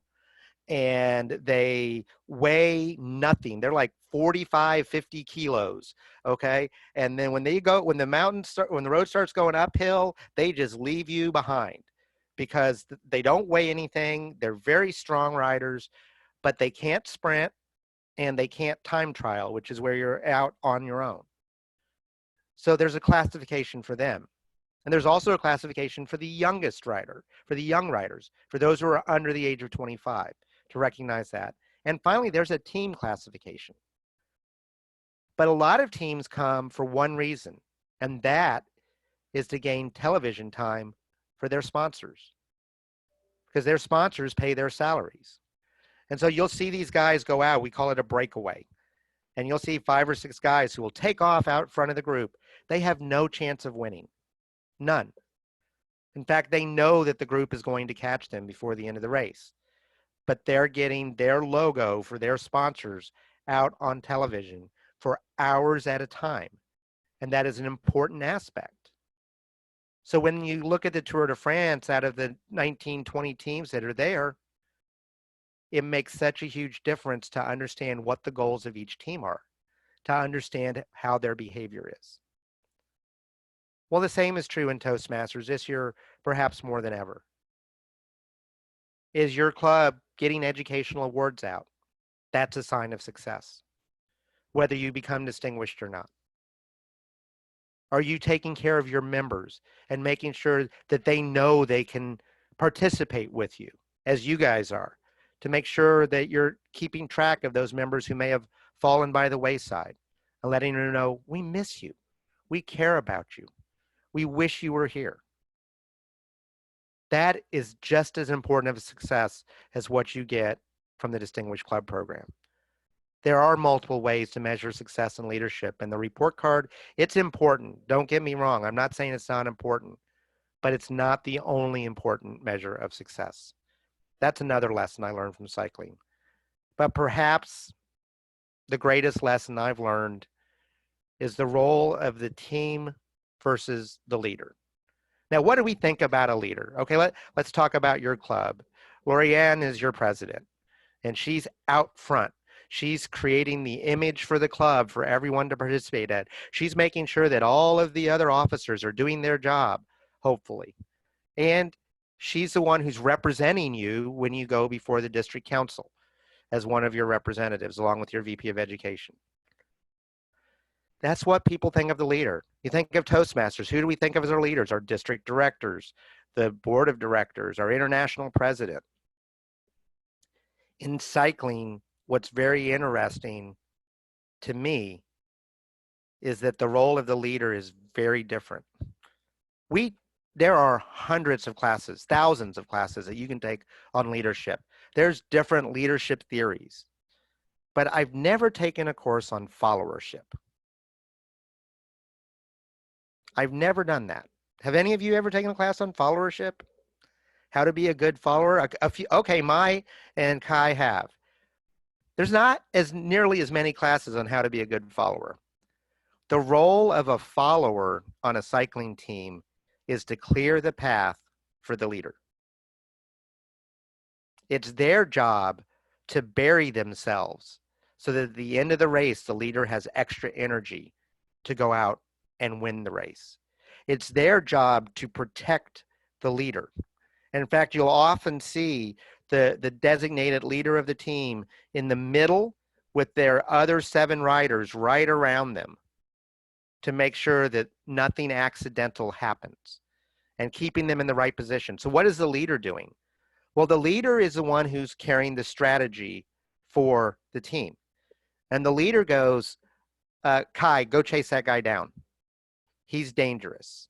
and they weigh nothing. They're like 45, 50 kilos, okay? And then when the road starts going uphill, they just leave you behind because they don't weigh anything. They're very strong riders, but they can't sprint and they can't time trial, which is where you're out on your own. So there's a classification for them. And there's also a classification for the youngest rider, for the young riders, for those who are under the age of 25, to recognize that. And finally, there's a team classification. But a lot of teams come for one reason, and that is to gain television time for their sponsors, because their sponsors pay their salaries. And so you'll see these guys go out, we call it a breakaway. And you'll see 5 or 6 guys who will take off out front of the group. They have no chance of winning. None. In fact, they know that the group is going to catch them before the end of the race. But they're getting their logo for their sponsors out on television for hours at a time. And that is an important aspect. So when you look at the Tour de France, out of the 19, 20 teams that are there, it makes such a huge difference to understand what the goals of each team are, to understand how their behavior is. Well, the same is true in Toastmasters this year, perhaps more than ever. Is your club getting educational awards out? That's a sign of success, whether you become distinguished or not. Are you taking care of your members and making sure that they know they can participate with you, as you guys are, to make sure that you're keeping track of those members who may have fallen by the wayside and letting them know, we miss you, we care about you, we wish you were here. That is just as important of a success as what you get from the Distinguished Club program. There are multiple ways to measure success and leadership, and the report card, it's important. Don't get me wrong. I'm not saying it's not important, but it's not the only important measure of success. That's another lesson I learned from cycling. But perhaps the greatest lesson I've learned is the role of the team versus the leader. Now, what do we think about a leader? Okay, let's talk about your club. Lorianne is your president, and she's out front. She's creating the image for the club for everyone to participate at. She's making sure that all of the other officers are doing their job, hopefully. And she's the one who's representing you when you go before the district council as one of your representatives, along with your VP of Education. That's what people think of the leader. You think of Toastmasters. Who do we think of as our leaders? Our district directors, the board of directors, our international president. In cycling, what's very interesting to me is that the role of the leader is very different. There are hundreds of classes, thousands of classes that you can take on leadership. There's different leadership theories, but I've never taken a course on followership. I've never done that. Have any of you ever taken a class on followership? How to be a good follower? A few, okay, Mai and Kai have. There's not as nearly as many classes on how to be a good follower. The role of a follower on a cycling team is to clear the path for the leader. It's their job to bury themselves so that at the end of the race, the leader has extra energy to go out and win the race. It's their job to protect the leader. And in fact, you'll often see the designated leader of the team in the middle with their other 7 riders right around them to make sure that nothing accidental happens and keeping them in the right position. So what is the leader doing? Well, the leader is the one who's carrying the strategy for the team. And the leader goes, Kai, go chase that guy down. He's dangerous.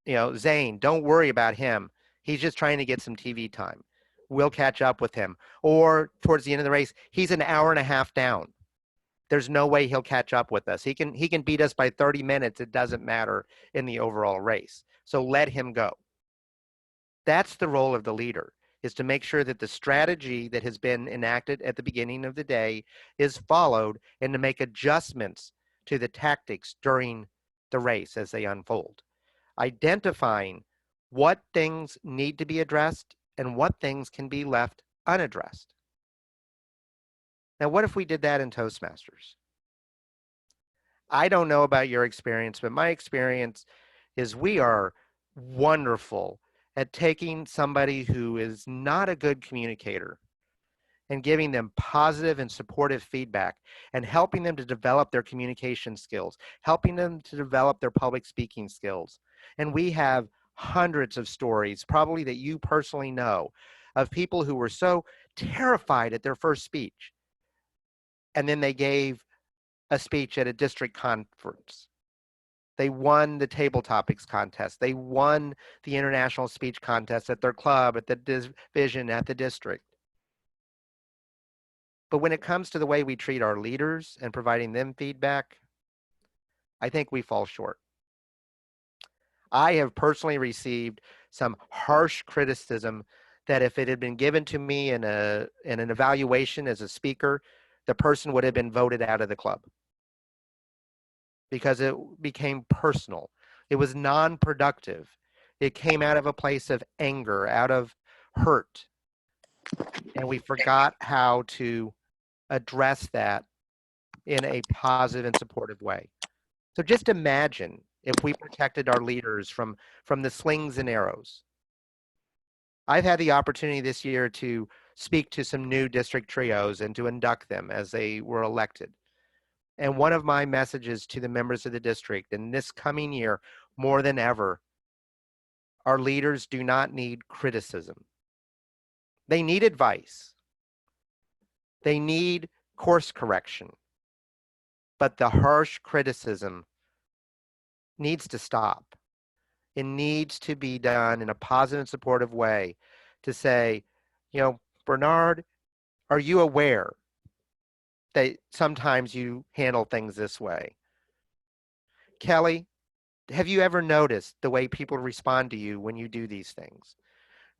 Zane, don't worry about him. He's just trying to get some TV time. We'll catch up with him. Or towards the end of the race, he's an hour and a half down. There's no way he'll catch up with us. He can beat us by 30 minutes. It doesn't matter in the overall race. So let him go. That's the role of the leader, is to make sure that the strategy that has been enacted at the beginning of the day is followed and to make adjustments to the tactics during the race as they unfold. Identifying what things need to be addressed and what things can be left unaddressed. Now, what if we did that in Toastmasters? I don't know about your experience, but my experience is we are wonderful at taking somebody who is not a good communicator and giving them positive and supportive feedback and helping them to develop their communication skills, helping them to develop their public speaking skills. And we have hundreds of stories, probably that you personally know, of people who were so terrified at their first speech. And then they gave a speech at a district conference. They won the table topics contest. They won the international speech contest at their club, at the division, at the district. But when it comes to the way we treat our leaders and providing them feedback, I think we fall short. I have personally received some harsh criticism that if it had been given to me in an evaluation as a speaker, the person would have been voted out of the club because it became personal. It was non-productive. It came out of a place of anger, out of hurt. And we forgot how to address that in a positive and supportive way. So just imagine if we protected our leaders from the slings and arrows. I've had the opportunity this year to speak to some new district trios and to induct them as they were elected. And one of my messages to the members of the district in this coming year, more than ever, our leaders do not need criticism. They need advice. They need course correction. But the harsh criticism needs to stop. It needs to be done in a positive and supportive way to say, Bernard, are you aware that sometimes you handle things this way? Kelly, have you ever noticed the way people respond to you when you do these things,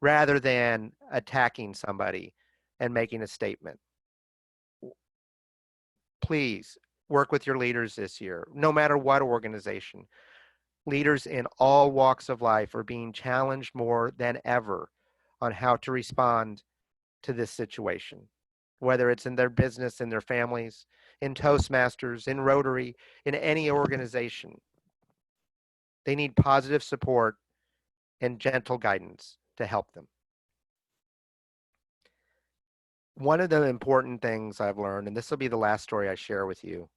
rather than attacking somebody and making a statement? Please work with your leaders this year, no matter what organization. Leaders in all walks of life are being challenged more than ever on how to respond to this situation, whether it's in their business, in their families, in Toastmasters, in Rotary, in any organization. They need positive support and gentle guidance to help them. One of the important things I've learned, and this will be the last story I share with you,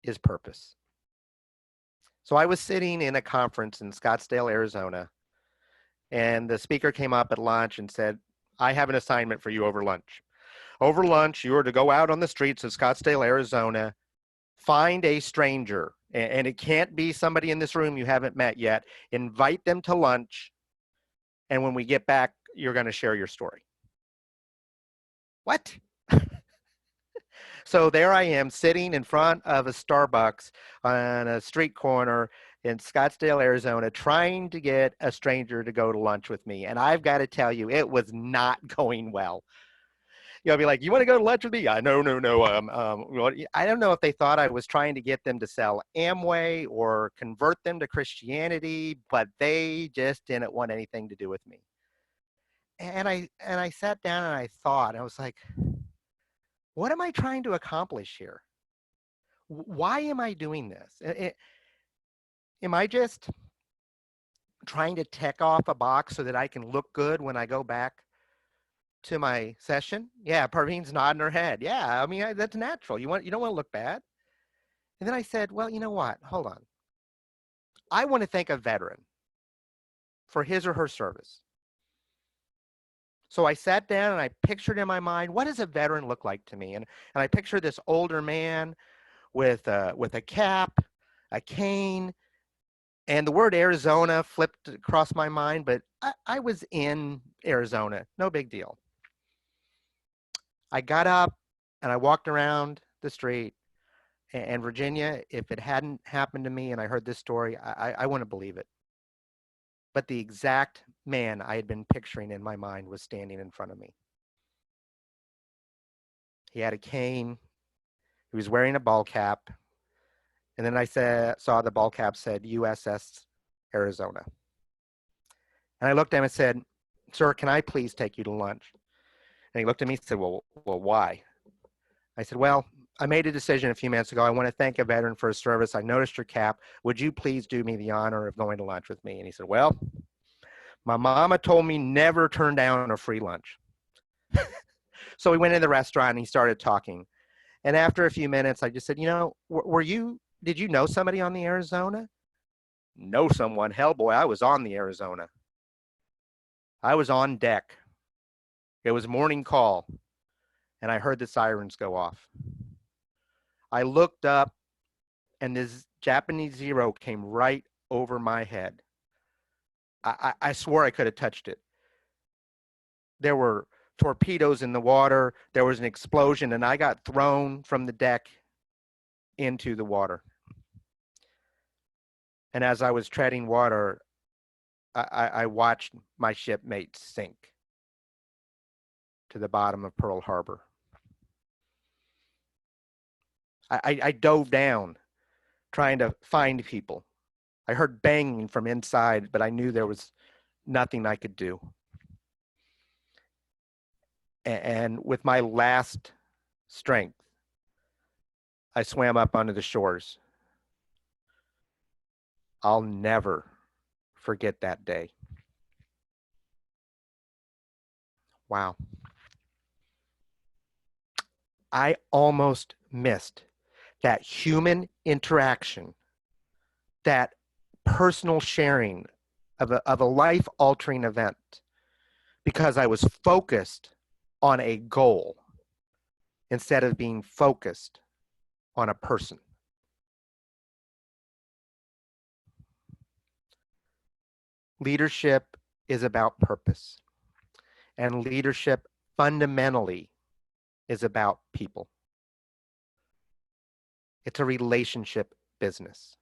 is purpose. So I was sitting in a conference in Scottsdale, Arizona, and the speaker came up at lunch and said, I have an assignment for you over lunch. Over lunch, you are to go out on the streets of Scottsdale, Arizona, find a stranger, and it can't be somebody in this room you haven't met yet. Invite them to lunch, and when we get back, you're going to share your story. What? So there I am sitting in front of a Starbucks on a street corner in Scottsdale, Arizona, trying to get a stranger to go to lunch with me. And I've got to tell you, it was not going well. I'll be like, you want to go to lunch with me? No. I don't know if they thought I was trying to get them to sell Amway or convert them to Christianity, but they just didn't want anything to do with me. And I sat down and I thought, I was like, what am I trying to accomplish here? Why am I doing this? Am I just trying to check off a box so that I can look good when I go back to my session? Yeah, Parveen's nodding her head. Yeah, I mean, that's natural. You don't want to look bad. And then I said, well, you know what? Hold on. I want to thank a veteran for his or her service. So I sat down and I pictured in my mind, what does a veteran look like to me? And I pictured this older man with a cap, a cane, and the word Arizona flipped across my mind, but I was in Arizona, no big deal. I got up and I walked around the street, and Virginia, if it hadn't happened to me and I heard this story, I wouldn't believe it. But the exact man I had been picturing in my mind was standing in front of me. He had a cane. He was wearing a ball cap. And then I saw the ball cap said USS Arizona. And I looked at him and said, sir, can I please take you to lunch? And he looked at me and said, well, why? I said, well, I made a decision a few minutes ago. I want to thank a veteran for his service. I noticed your cap. Would you please do me the honor of going to lunch with me? And he said, well, my mama told me never turn down a free lunch. So we went in the restaurant and he started talking. And after a few minutes, I just said, did you know somebody on the Arizona? Know someone? Hell, boy, I was on the Arizona. I was on deck. It was morning call, and I heard the sirens go off. I looked up, and this Japanese Zero came right over my head. I swore I could have touched it. There were torpedoes in the water. There was an explosion, and I got thrown from the deck into the water. And as I was treading water, I watched my shipmates sink to the bottom of Pearl Harbor. I dove down trying to find people. I heard banging from inside, but I knew there was nothing I could do. And with my last strength, I swam up onto the shores. I'll never forget that day. Wow. I almost missed that human interaction, that personal sharing of a life-altering event, because I was focused on a goal instead of being focused on a person. Leadership is about purpose, and leadership fundamentally is about people. It's a relationship business.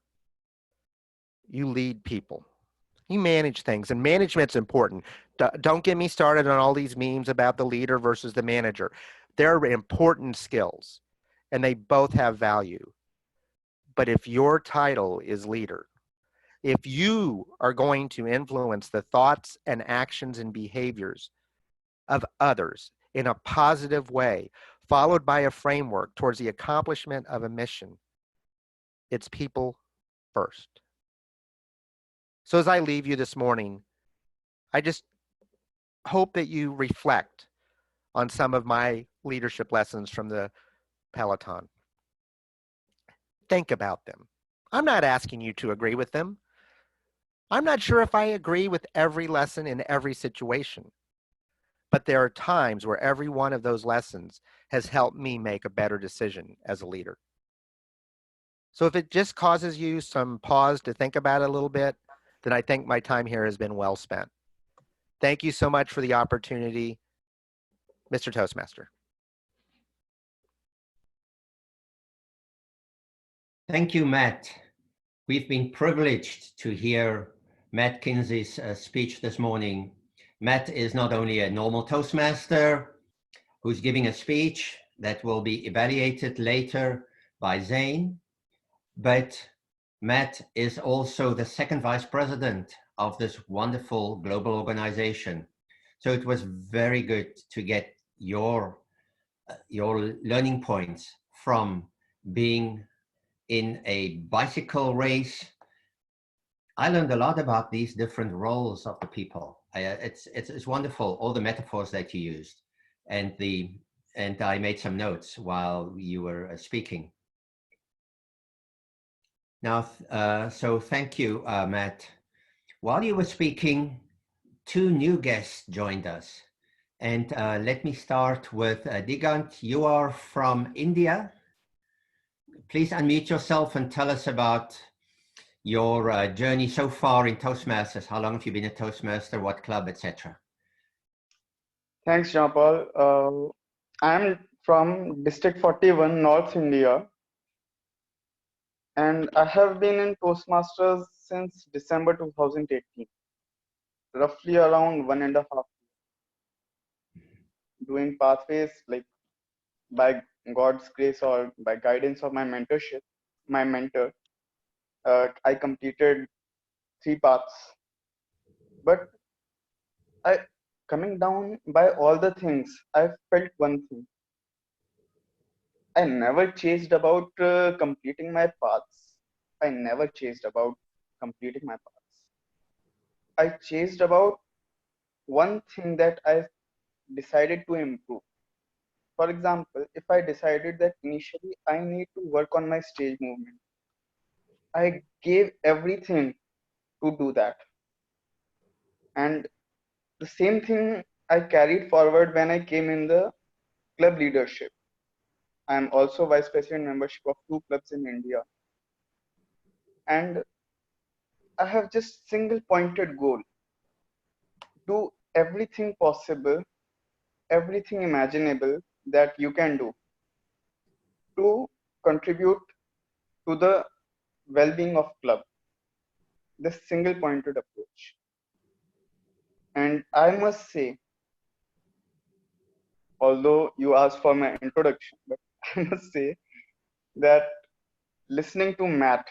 You lead people. You manage things, and management's important. Don't get me started on all these memes about the leader versus the manager. They're important skills. and they both have value. But if your title is leader, if you are going to influence the thoughts and actions and behaviors of others in a positive way, followed by a framework towards the accomplishment of a mission, it's people first. So as I leave you this morning, I just hope that you reflect on some of my leadership lessons from the Peloton. Think about them. I'm not asking you to agree with them. I'm not sure if I agree with every lesson in every situation, but there are times where every one of those lessons has helped me make a better decision as a leader. So if it just causes you some pause to think about it a little bit, then I think my time here has been well spent. Thank you so much for the opportunity, Mr. Toastmaster. Thank you, Matt. We've been privileged to hear Matt Kinsey's speech this morning. Matt is not only a normal Toastmaster who's giving a speech that will be evaluated later by Zane, but Matt is also the second vice president of this wonderful global organization. So it was very good to get your learning points from being in a bicycle race. I learned a lot about these different roles of the people. It's wonderful, all the metaphors that you used, and I made some notes while you were speaking. Now, so thank you, Matt. While you were speaking, two new guests joined us, and let me start with Digant. You are from India. Please unmute yourself and tell us about your journey so far in Toastmasters. How long have you been a Toastmaster? What club, etc.? Thanks, Jean-Paul. I'm from District 41, North India, and I have been in Toastmasters since December 2018, roughly around 1.5 years, doing pathways like by God's grace or by guidance of my mentor. I completed 3 paths, but coming down by all the things, I felt one thing. I never chased about completing my paths. I never chased about completing my paths. I chased about one thing that I decided to improve. For example, if I decided that initially I need to work on my stage movement, I gave everything to do that. And the same thing I carried forward when I came in the club leadership. I am also vice president membership of 2 clubs in India. And I have just single pointed goal. Do everything possible, everything imaginable that you can do to contribute to the well-being of club. This single pointed approach. And I must say, although you asked for my introduction, but I must say that listening to Matt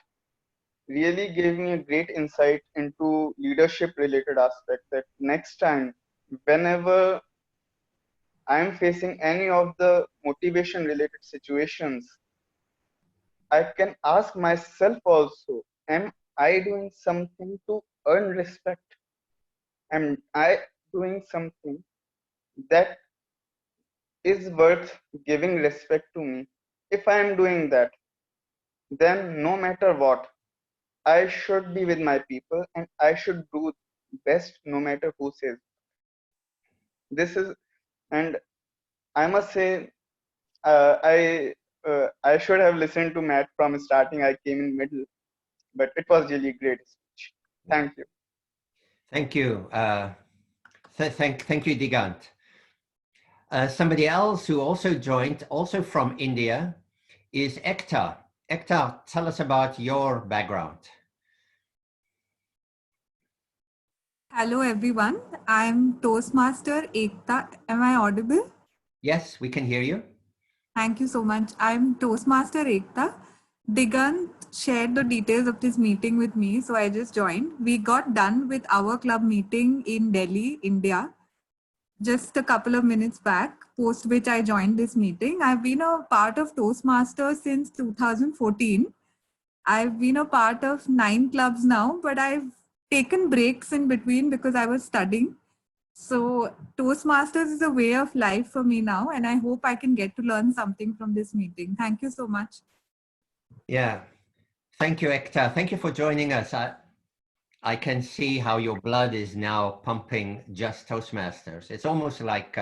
really gave me a great insight into leadership related aspects, that next time, whenever I'm facing any of the motivation related situations, I can ask myself also, am I doing something to earn respect? Am I doing something that is worth giving respect to me? If I am doing that, then no matter what, I should be with my people and I should do best no matter who says. This is, and I must say, I should have listened to Matt from starting. I came in middle, but it was really great speech. Thank you. Thank you. Thank you, Digant. Somebody else who also joined, also from India, is Ekta. Ekta, tell us about your background. Hello everyone, I'm Toastmaster Ekta. Am I audible? Yes, we can hear you. Thank you so much. I'm Toastmaster Ekta. Digant shared the details of this meeting with me, so I just joined. We got done with our club meeting in Delhi, India, just a couple of minutes back, post which I joined this meeting. I've been a part of Toastmasters since 2014. I've been a part of 9 clubs now, but I've taken breaks in between because I was studying. So Toastmasters is a way of life for me now, and I hope I can get to learn something from this meeting. Thank you so much. Yeah, thank you, Ekta. Thank you for joining us. I can see how your blood is now pumping just Toastmasters. It's almost like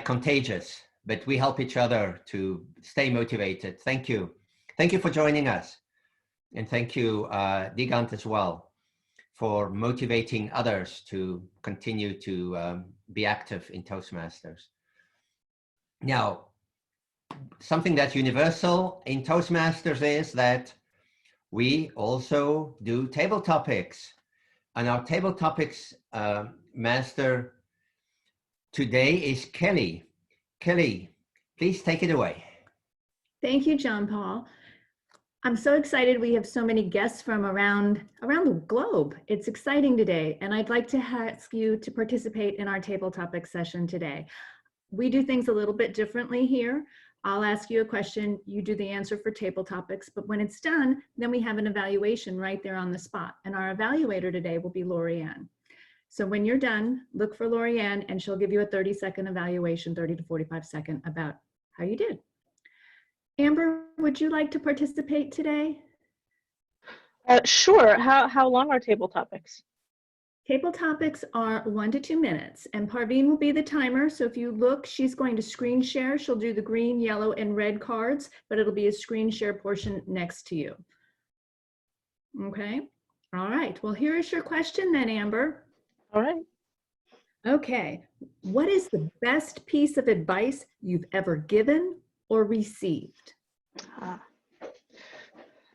contagious, but we help each other to stay motivated. Thank you. Thank you for joining us. And thank you, Digant, as well, for motivating others to continue to be active in Toastmasters. Now, something that's universal in Toastmasters is that we also do table topics. And our table topics master today is Kelly. Kelly, please take it away. Thank you, John Paul. I'm so excited we have so many guests from around the globe. It's exciting today, and I'd like to ask you to participate in our table topic session today. We do things a little bit differently here. I'll ask you a question, you do the answer for table topics, but when it's done, then we have an evaluation right there on the spot. And our evaluator today will be Lorianne. So when you're done, look for Lorianne and she'll give you a 30-second evaluation, 30 to 45 second, about how you did. Amber, would you like to participate today? Sure. How long are table topics? Table topics are 1 to 2 minutes, and Parveen will be the timer. So if you look, she's going to screen share. She'll do the green, yellow, and red cards, but it'll be a screen share portion next to you. Okay. All right. Well, here is your question then, Amber. All right. Okay. What is the best piece of advice you've ever given or received?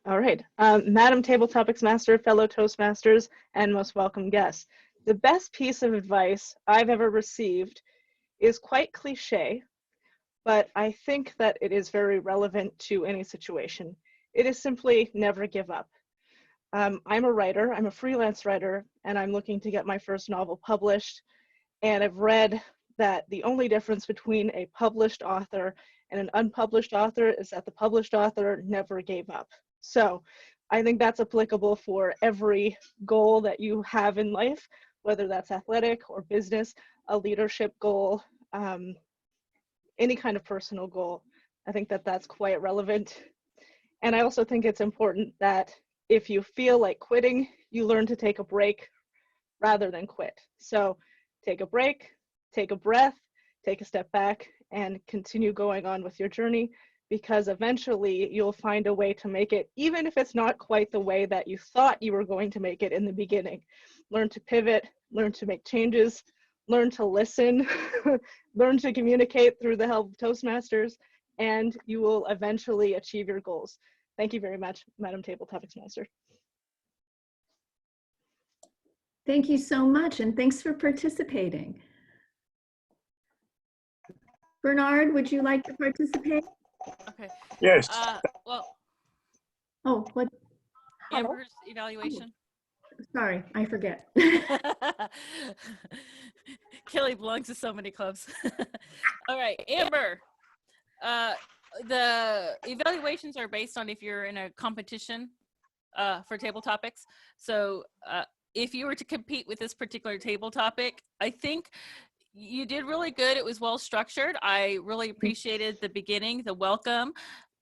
All right. Madam Table Topics Master, fellow Toastmasters, and most welcome guests. The best piece of advice I've ever received is quite cliche, but I think that it is very relevant to any situation. It is simply never give up. I'm a writer, I'm a freelance writer, and I'm looking to get my first novel published. And I've read that the only difference between a published author and an unpublished author is that the published author never gave up. So I think that's applicable for every goal that you have in life, whether that's athletic or business, a leadership goal, any kind of personal goal. I think that that's quite relevant. And I also think it's important that if you feel like quitting, you learn to take a break rather than quit. So take a break, take a breath, take a step back, and continue going on with your journey, because eventually you'll find a way to make it, even if it's not quite the way that you thought you were going to make it in the beginning. Learn to pivot, learn to make changes, learn to listen, learn to communicate through the help of Toastmasters, and you will eventually achieve your goals. Thank you very much, Madam Table Topics Master. Thank you so much, and thanks for participating. Bernard, would you like to participate? Okay. Yes. Well, oh, what? Amber's evaluation. Sorry, I forget. Kelly belongs to so many clubs. All right, Amber. The evaluations are based on if you're in a competition for table topics. So if you were to compete with this particular table topic, I think you did really good. It was well structured. I really appreciated the beginning, the welcome.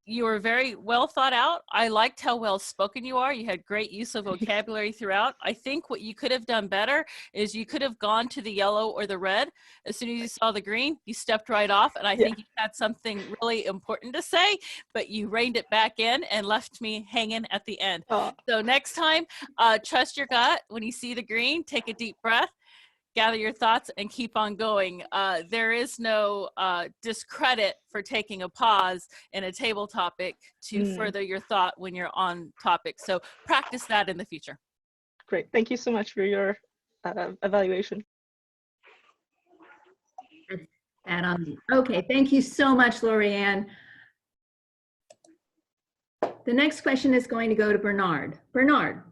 You were very well thought out. I liked how well spoken you are. You had great use of vocabulary throughout. I think what you could have done better is you could have gone to the yellow or the red. As soon as you saw the green, you stepped right off. And I think you had something really important to say, but you reined it back in and left me hanging at the end. So next time, trust your gut. When you see the green, take a deep breath. Gather your thoughts and keep on going. There is no discredit for taking a pause in a table topic to further your thought when you're on topic. So practice that in the future. Great. Thank you so much for your evaluation. Add on. Okay, thank you so much, Lorianne. The next question is going to go to Bernard. Bernard,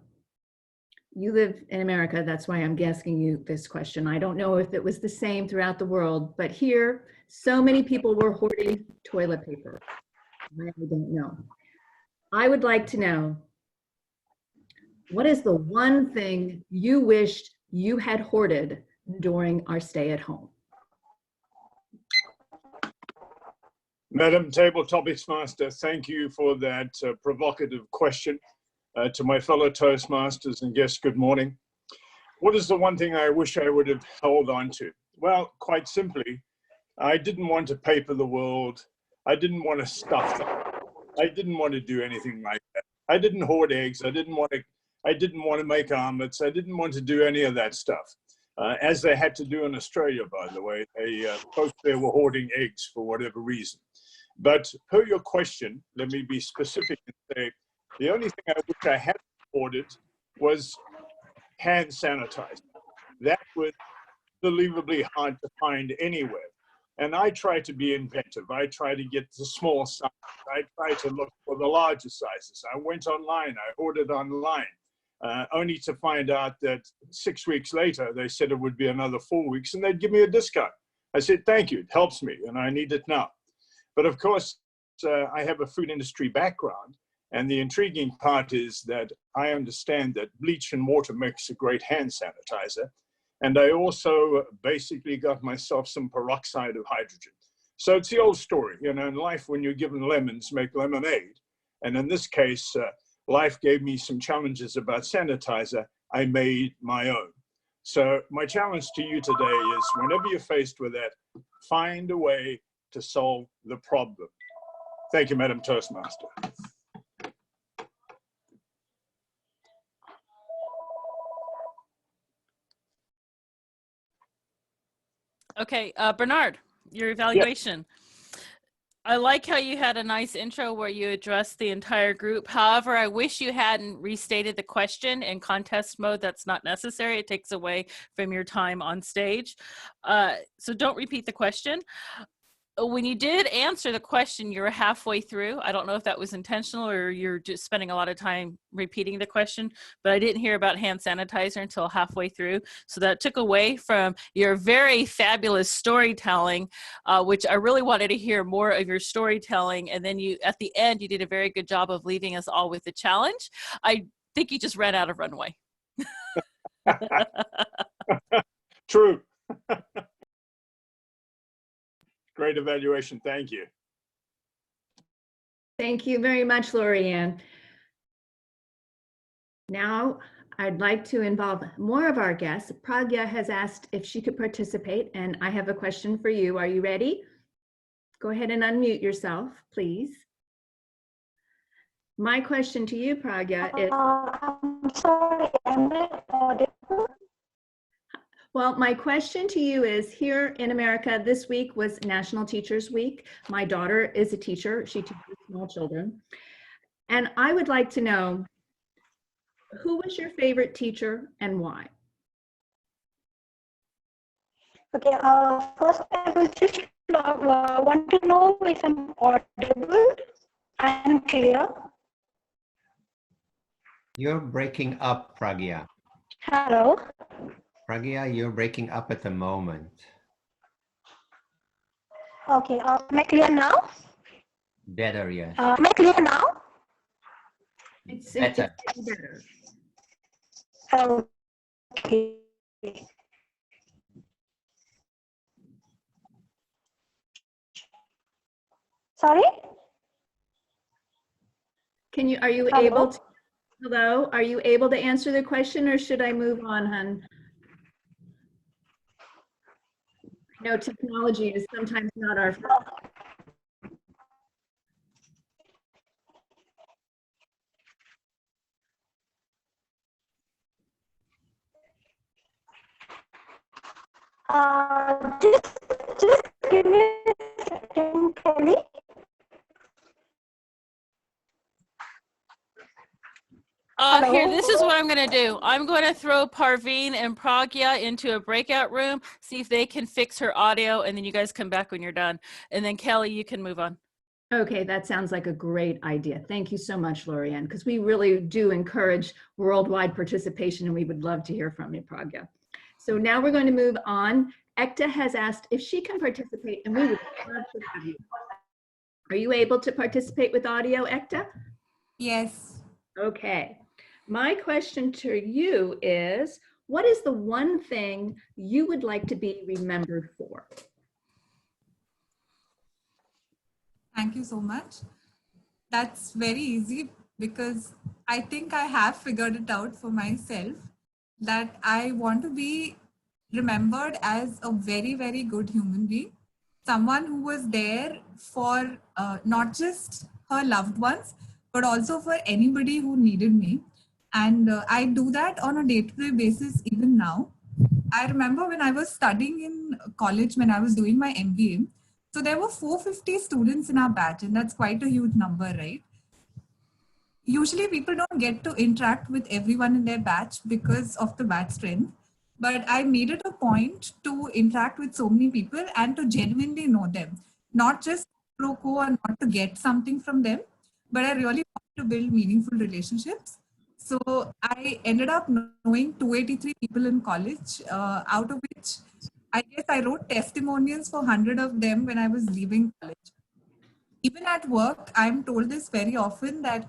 you live in America. That's why I'm asking you this question. I don't know if it was the same throughout the world, but here, so many people were hoarding toilet paper. I don't know. I would like to know, what is the one thing you wished you had hoarded during our stay at home? Madam Table Topics Master, thank you for that provocative question. To my fellow Toastmasters and guests, good morning. What is the one thing I wish I would have held on to? Well, quite simply, I didn't want to paper the world. I didn't want to stuff them. I didn't want to do anything like that. I didn't hoard eggs. I didn't want to make omelets. I didn't want to do any of that stuff. As they had to do in Australia, by the way, folks there were hoarding eggs for whatever reason. But per your question, let me be specific and say, the only thing I wish I had ordered was hand sanitizer. That was unbelievably hard to find anywhere. And I try to be inventive. I try to get the small size. I try to look for the larger sizes. I went online. I ordered online, only to find out that 6 weeks later, they said it would be another 4 weeks and they'd give me a discount. I said, thank you. It helps me and I need it now. But of course, I have a food industry background. And the intriguing part is that I understand that bleach and water makes a great hand sanitizer. And I also basically got myself some peroxide of hydrogen. So it's the old story, you know, in life, when you're given lemons, make lemonade. And in this case, life gave me some challenges about sanitizer. I made my own. So my challenge to you today is, whenever you're faced with that, find a way to solve the problem. Thank you, Madam Toastmaster. Okay, Bernard, your evaluation. I like how you had a nice intro where you addressed the entire group. However, I wish you hadn't restated the question in contest mode. That's not necessary. It takes away from your time on stage. So don't repeat the question. When you did answer the question, you were halfway through. I don't know if that was intentional or you're just spending a lot of time repeating the question, but I didn't hear about hand sanitizer until halfway through. So that took away from your very fabulous storytelling, which I really wanted to hear more of your storytelling. And then you, at the end, you did a very good job of leaving us all with the challenge. I think you just ran out of runway. True. Great evaluation. Thank you. Thank you very much, Lorianne. Now, I'd like to involve more of our guests. Pragya has asked if she could participate, and I have a question for you. Are you ready? Go ahead and unmute yourself, please. My question to you, Pragya, is... I'm sorry, am I audible? Well, my question to you is, here in America, this week was National Teachers Week. My daughter is a teacher. She teaches small children. And I would like to know, who was your favorite teacher and why? Okay, first I was just want to know if I'm audible and clear. You're breaking up, Pragya. Hello. Pragya, you're breaking up at the moment. Okay, am I clear now? Better, yes. Am I clear now? It's better. Okay. Sorry? Are you able to, hello? Are you able to answer the question or should I move on, hon? I know technology is sometimes not our friend. Just give me a second, Kelly. Here, this is what I'm going to do. I'm going to throw Parveen and Pragya into a breakout room, see if they can fix her audio, and then you guys come back when you're done. And then Kelly, you can move on. Okay, that sounds like a great idea. Thank you so much, Lorianne, because we really do encourage worldwide participation, and we would love to hear from you, Pragya. So now we're going to move on. Ekta has asked if she can participate, and we would love to have you. Are you able to participate with audio, Ekta? Yes. Okay. My question to you is, what is the one thing you would like to be remembered for? Thank you so much. That's very easy because I think I have figured it out for myself that I want to be remembered as a very, very good human being. Someone who was there for not just her loved ones, but also for anybody who needed me. And I do that on a day-to-day basis even now. I remember when I was studying in college, when I was doing my MBA, so there were 450 students in our batch, and that's quite a huge number, right? Usually people don't get to interact with everyone in their batch because of the batch strength. But I made it a point to interact with so many people and to genuinely know them, not just pro quo and not to get something from them, but I really want to build meaningful relationships. So I ended up knowing 283 people in college, out of which I guess I wrote testimonials for 100 of them when I was leaving college. Even at work, I'm told this very often that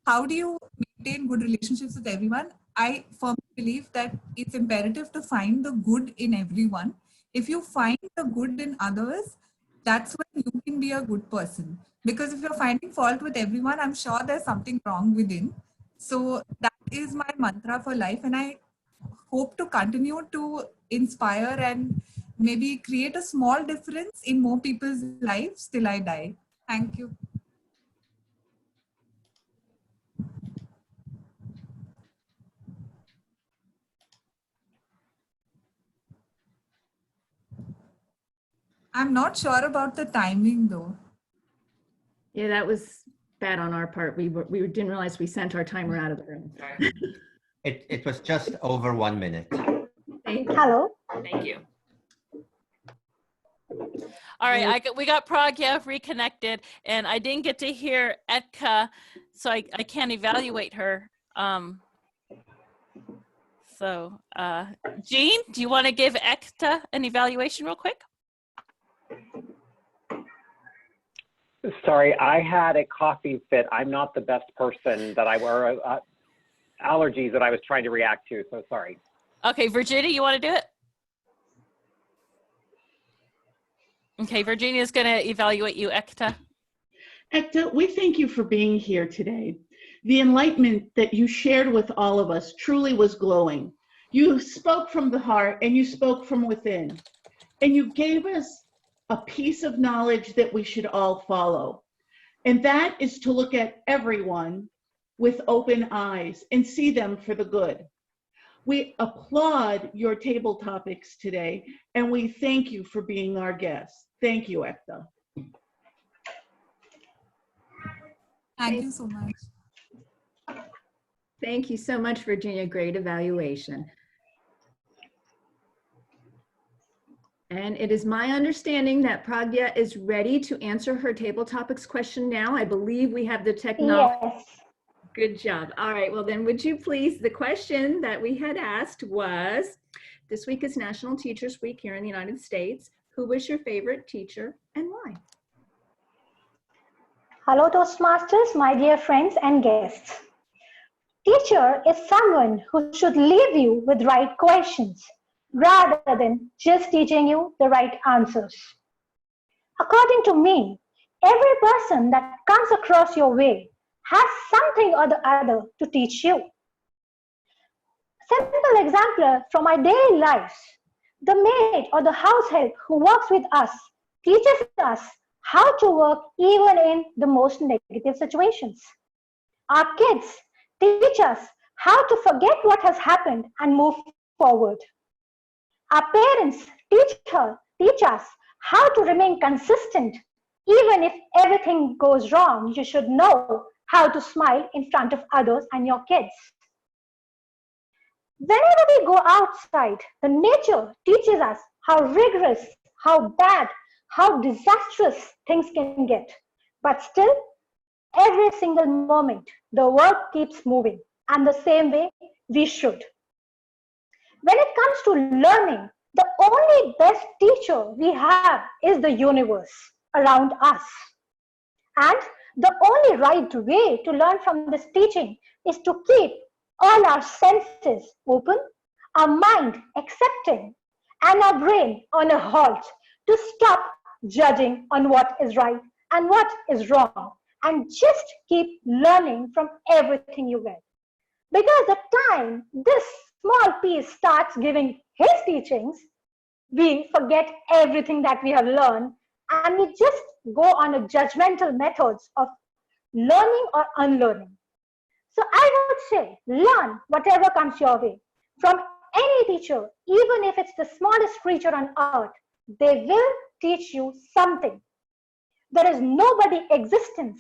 how do you maintain good relationships with everyone? I firmly believe that it's imperative to find the good in everyone. If you find the good in others, that's when you can be a good person. Because if you're finding fault with everyone, I'm sure there's something wrong within. So that is my mantra for life. And I hope to continue to inspire and maybe create a small difference in more people's lives till I die. Thank you. I'm not sure about the timing though. Yeah, that was bad on our part. We didn't realize we sent our timer out of the room. It was just over 1 minute. Thank you. Hello. Thank you. All right, we got Pragya reconnected, and I didn't get to hear Etka, so I can't evaluate her. Jean, do you want to give Ekta an evaluation real quick? Sorry, I had a coffee fit. I'm not the best person that I were allergies that I was trying to react to, so sorry. Okay, Virginia, you want to do it? Okay, Virginia's going to evaluate you, Ekta. Ekta, we thank you for being here today. The enlightenment that you shared with all of us truly was glowing. You spoke from the heart and you spoke from within. And you gave us a piece of knowledge that we should all follow. And that is to look at everyone with open eyes and see them for the good. We applaud your table topics today, and we thank you for being our guest. Thank you, Ekta. Thank you so much. Thank you so much, Virginia. Great evaluation. And it is my understanding that Pragya is ready to answer her table topics question now. I believe we have the technology. Yes. Good job. All right, well then would you please, the question that we had asked was, this week is National Teachers Week here in the United States. Who was your favorite teacher and why? Hello, Toastmasters, my dear friends and guests. Teacher is someone who should leave you with right questions rather than just teaching you the right answers. According to me, every person that comes across your way has something or the other to teach you. Simple example from my daily lives. The maid or the house help who works with us teaches us how to work even in the most negative situations. Our kids teach us how to forget what has happened and move forward. Our parents teach us how to remain consistent. Even if everything goes wrong, you should know how to smile in front of others and your kids. Whenever we go outside, the nature teaches us how rigorous, how bad, how disastrous things can get. But still, every single moment, the world keeps moving, and the same way we should. When it comes to learning, the only best teacher we have is the universe around us. And the only right way to learn from this teaching is to keep all our senses open, our mind accepting, and our brain on a halt to stop judging on what is right and what is wrong, and just keep learning from everything you get. Because the time this small piece starts giving his teachings, we forget everything that we have learned and we just go on a judgmental methods of learning or unlearning. So I would say learn whatever comes your way from any teacher, even if it's the smallest creature on earth. They will teach you something. There is nobody existent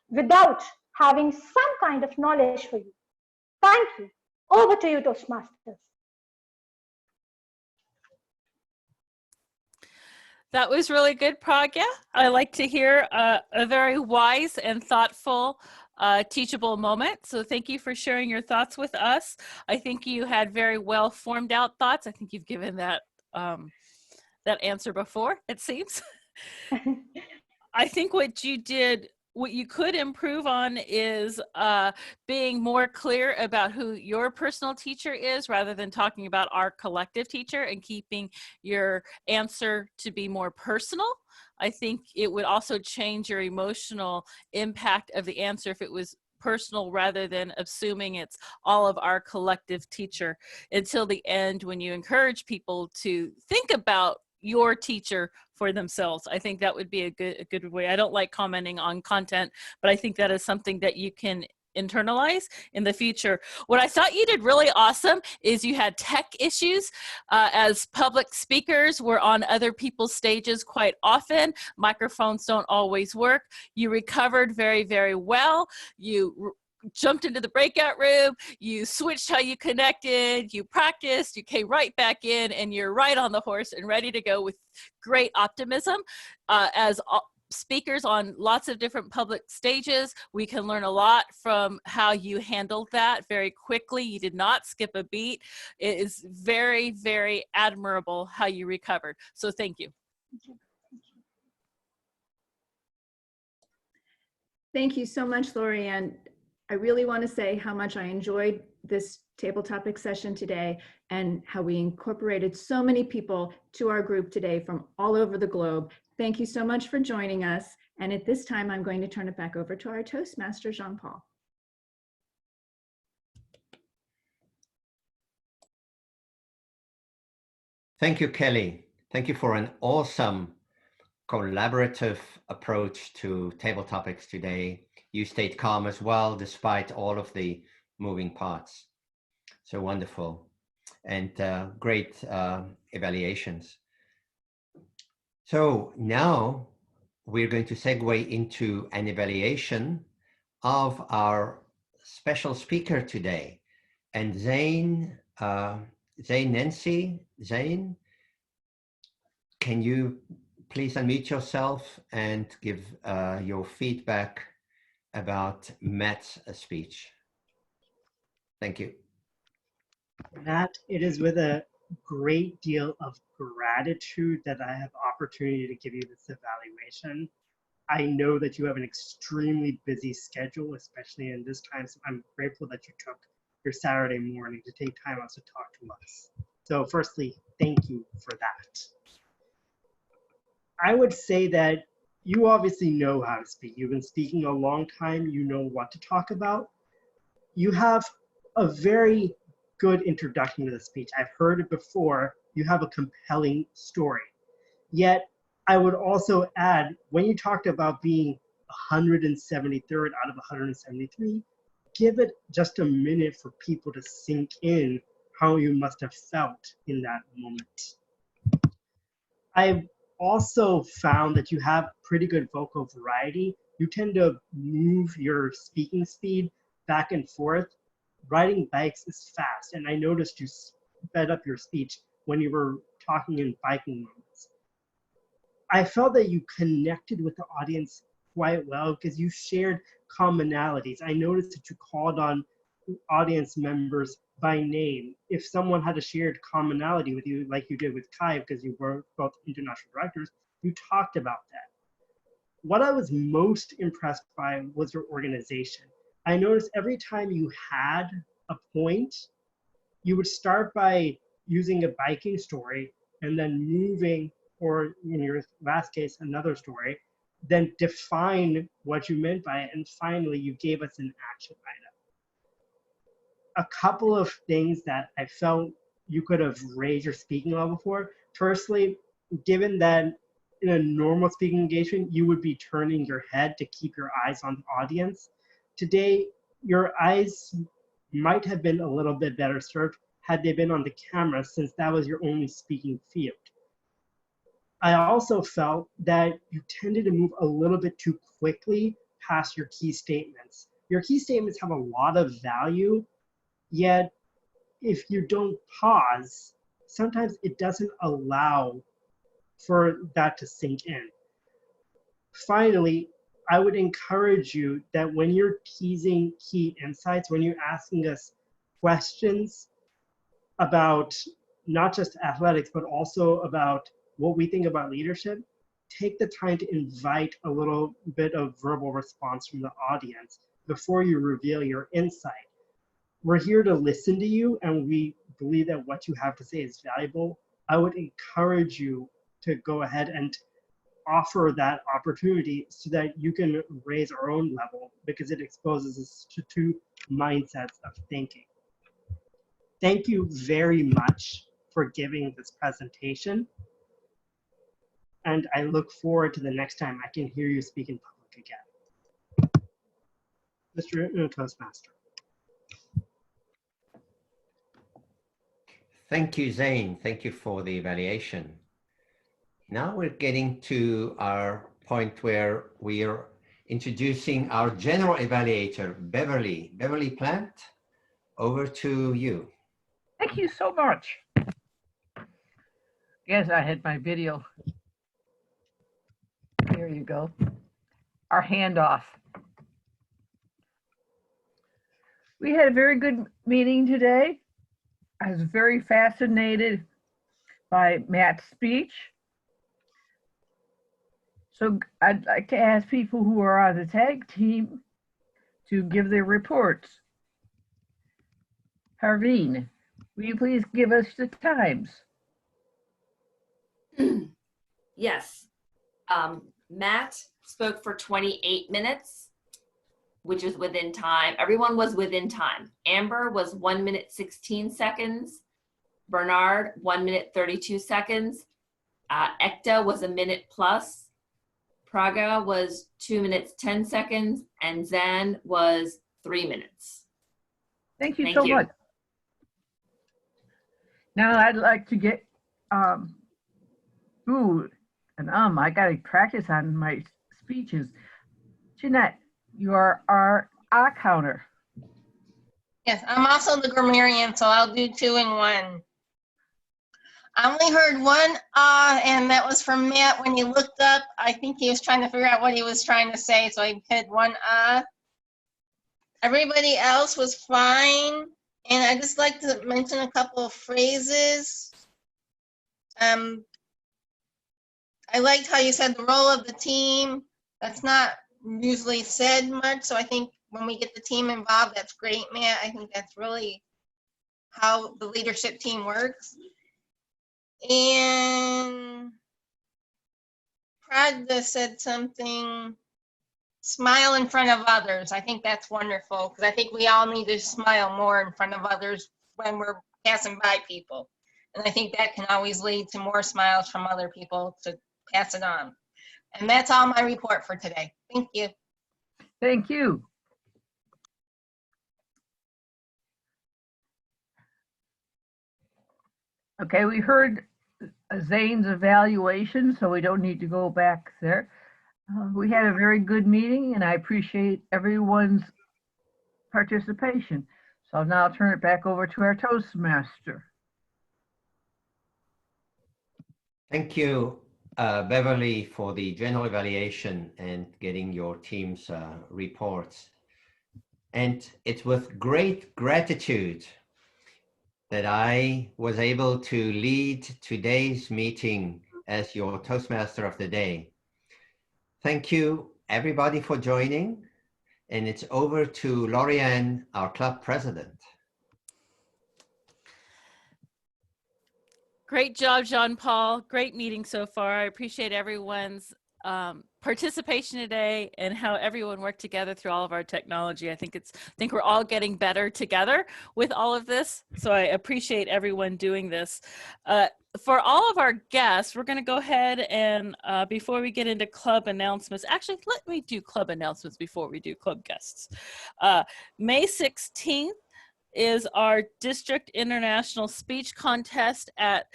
without having some kind of knowledge for you. Thank you. Over to you, Toastmasters. That was really good, Pragya. I like to hear a very wise and thoughtful teachable moment. So thank you for sharing your thoughts with us. I think you had very well formed out thoughts. I think you've given that that answer before, it seems. I think what you could improve on is being more clear about who your personal teacher is rather than talking about our collective teacher, and keeping your answer to be more personal. I think it would also change your emotional impact of the answer if it was personal rather than assuming it's all of our collective teacher until the end, when you encourage people to think about your teacher for themselves. I think that would be a good way. I don't like commenting on content, but I think that is something that you can internalize in the future. What I thought you did really awesome is you had tech issues. As public speakers, we're on other people's stages quite often. Microphones don't always work. You recovered very, very well. You jumped into the breakout room, you switched how you connected, you practiced, you came right back in, and you're right on the horse and ready to go with great optimism. As speakers on lots of different public stages, we can learn a lot from how you handled that very quickly. You did not skip a beat. It is very, very admirable how you recovered. So thank you. Thank you so much, Lori. And I really want to say how much I enjoyed this table topic session today and how we incorporated so many people to our group today from all over the globe. Thank you so much for joining us. And at this time, I'm going to turn it back over to our Toastmaster, Jean-Paul. Thank you, Kelly. Thank you for an awesome collaborative approach to table topics today. You stayed calm as well, despite all of the moving parts. So wonderful. And great evaluations. So now we're going to segue into an evaluation of our special speaker today. And Zane Nancy, can you please unmute yourself and give your feedback about Matt's speech? Thank you. Matt, it is with a great deal of gratitude that I have opportunity to give you this evaluation. I know that you have an extremely busy schedule, especially in this time, so I'm grateful that you took your Saturday morning to take time out to talk to us. So firstly, thank you for that. I would say that you obviously know how to speak. You've been speaking a long time. You know what to talk about. You have a very good introduction to the speech. I've heard it before. You have a compelling story. Yet, I would also add, when you talked about being 173rd out of 173, give it just a minute for people to sink in how you must have felt in that moment. I've also found that you have pretty good vocal variety, You tend to move your speaking speed back and forth. Riding bikes is fast, and I noticed you sped up your speech when you were talking in biking moments. I felt that you connected with the audience quite well because you shared commonalities. I noticed that you called on audience members by name. If someone had a shared commonality with you, like you did with Kai, because you were both international directors, you talked about that. What I was most impressed by was your organization. I noticed every time you had a point, you would start by using a biking story and then moving, or in your last case, another story, then define what you meant by it, and finally you gave us an action item. A couple of things that I felt you could have raised your speaking level for. Firstly, given that in a normal speaking engagement, you would be turning your head to keep your eyes on the audience. Today, your eyes might have been a little bit better served had they been on the camera, since that was your only speaking field. I also felt that you tended to move a little bit too quickly past your key statements. Your key statements have a lot of value, yet if you don't pause, sometimes it doesn't allow for that to sink in. Finally, I would encourage you that when you're teasing key insights, when you're asking us questions about not just athletics, but also about what we think about leadership, take the time to invite a little bit of verbal response from the audience before you reveal your insight. We're here to listen to you, and we believe that what you have to say is valuable. I would encourage you to go ahead and offer that opportunity so that you can raise our own level, because it exposes us to two mindsets of thinking. Thank you very much for giving this presentation. And I look forward to the next time I can hear you speak in public again. Mr. Toastmaster. Thank you, Zane. Thank you for the evaluation. Now we're getting to our point where we are introducing our general evaluator, Beverly. Beverly Plant, over to you. Thank you so much. Yes, I had my video. There you go. Our handoff. We had a very good meeting today. I was very fascinated by Matt's speech. So I'd like to ask people who are on the tag team to give their reports. Harveen, will you please give us the times? Yes. Matt spoke for 28 minutes, which is within time. Everyone was within time. Amber was 1 minute 16 seconds. Bernard, 1 minute 32 seconds. Ekta was a minute plus. Praga was 2 minutes 10 seconds. And Zan was 3 minutes. Thank you so much. Now I'd like to get, I gotta practice on my speeches. Jeanette, you are our counter. Yes, I'm also the grammarian, so I'll do 2 and 1. I only heard one and that was from Matt when he looked up. I think he was trying to figure out what he was trying to say, so I hit one Everybody else was fine, and I just like to mention a couple of phrases. I liked how you said the role of the team. That's not usually said much, so I think when we get the team involved, that's great, Matt. I think that's really how the leadership team works. And Pragda said something, smile in front of others. I think that's wonderful, because I think we all need to smile more in front of others when we're passing by people. And I think that can always lead to more smiles from other people to pass it on. And that's all my report for today. Thank you. Thank you. Okay, we heard Zane's evaluation, so we don't need to go back there. We had a very good meeting, and I appreciate everyone's participation. So I'll now turn it back over to our Toastmaster. Thank you, Beverly, for the general evaluation and getting your team's reports. And it's with great gratitude that I was able to lead today's meeting as your Toastmaster of the day. Thank you, everybody, for joining. And it's over to Lorianne, our club president. Great job, Jean-Paul. Great meeting so far. I appreciate everyone's participation today and how everyone worked together through all of our technology. I think we're all getting better together with all of this. So I appreciate everyone doing this. For all of our guests, we're going to go ahead and before we get into club announcements, actually, let me do club announcements before we do club guests. May 16th is our district international speech contest at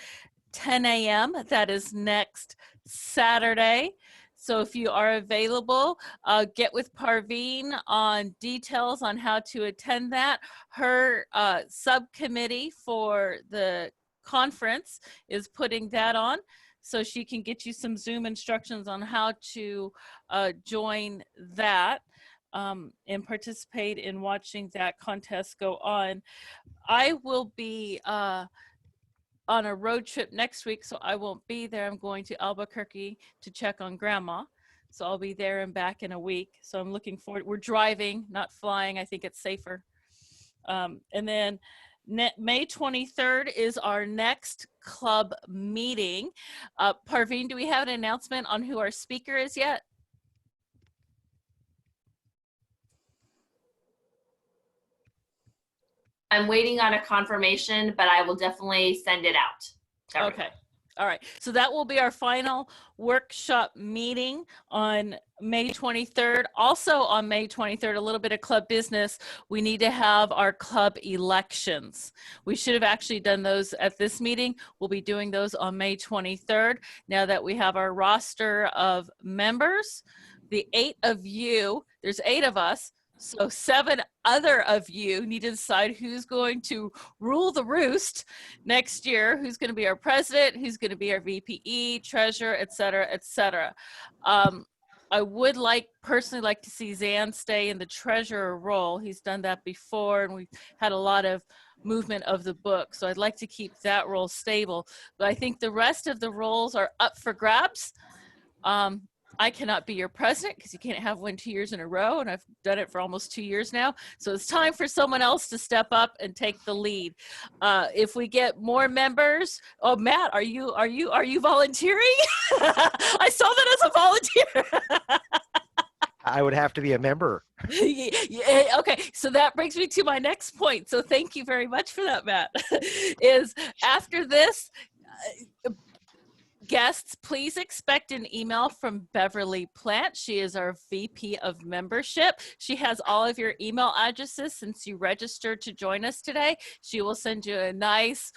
10 a.m. That is next Saturday. So if you are available, get with Parveen on details on how to attend that. Her subcommittee for the conference is putting that on, so she can get you some Zoom instructions on how to join that. And participate in watching that contest go on. I will be on a road trip next week, so I won't be there. I'm going to Albuquerque to check on Grandma. So I'll be there and back in a week. So I'm looking forward. We're driving, not flying. I think it's safer. And then May 23rd is our next club meeting. Parveen, do we have an announcement on who our speaker is yet? I'm waiting on a confirmation, but I will definitely send it out. Okay. All right. So that will be our final workshop meeting on May 23rd. Also on May 23rd, a little bit of club business. We need to have our club elections. We should have actually done those at this meeting. We'll be doing those on May 23rd. Now that we have our roster of members, the 8 of you, there's 8 of us. So 7 other of you need to decide who's going to rule the roost next year, who's going to be our president, who's going to be our VPE, treasurer, et cetera, et cetera. I would personally like to see Zan stay in the treasurer role. He's done that before, and we've had a lot of movement of the book. So I'd like to keep that role stable. But I think the rest of the roles are up for grabs. I cannot be your president because you can't have one 2 years in a row, and I've done it for almost 2 years now. So it's time for someone else to step up and take the lead. If we get more members, oh, Matt, are you volunteering? I saw that as a volunteer. I would have to be a member. Yeah, okay, so that brings me to my next point. So thank you very much for that, Matt. Is after this, guests, please expect an email from Beverly Plant. She is our VP of membership. She has all of your email addresses since you registered to join us today. She will send you a nice,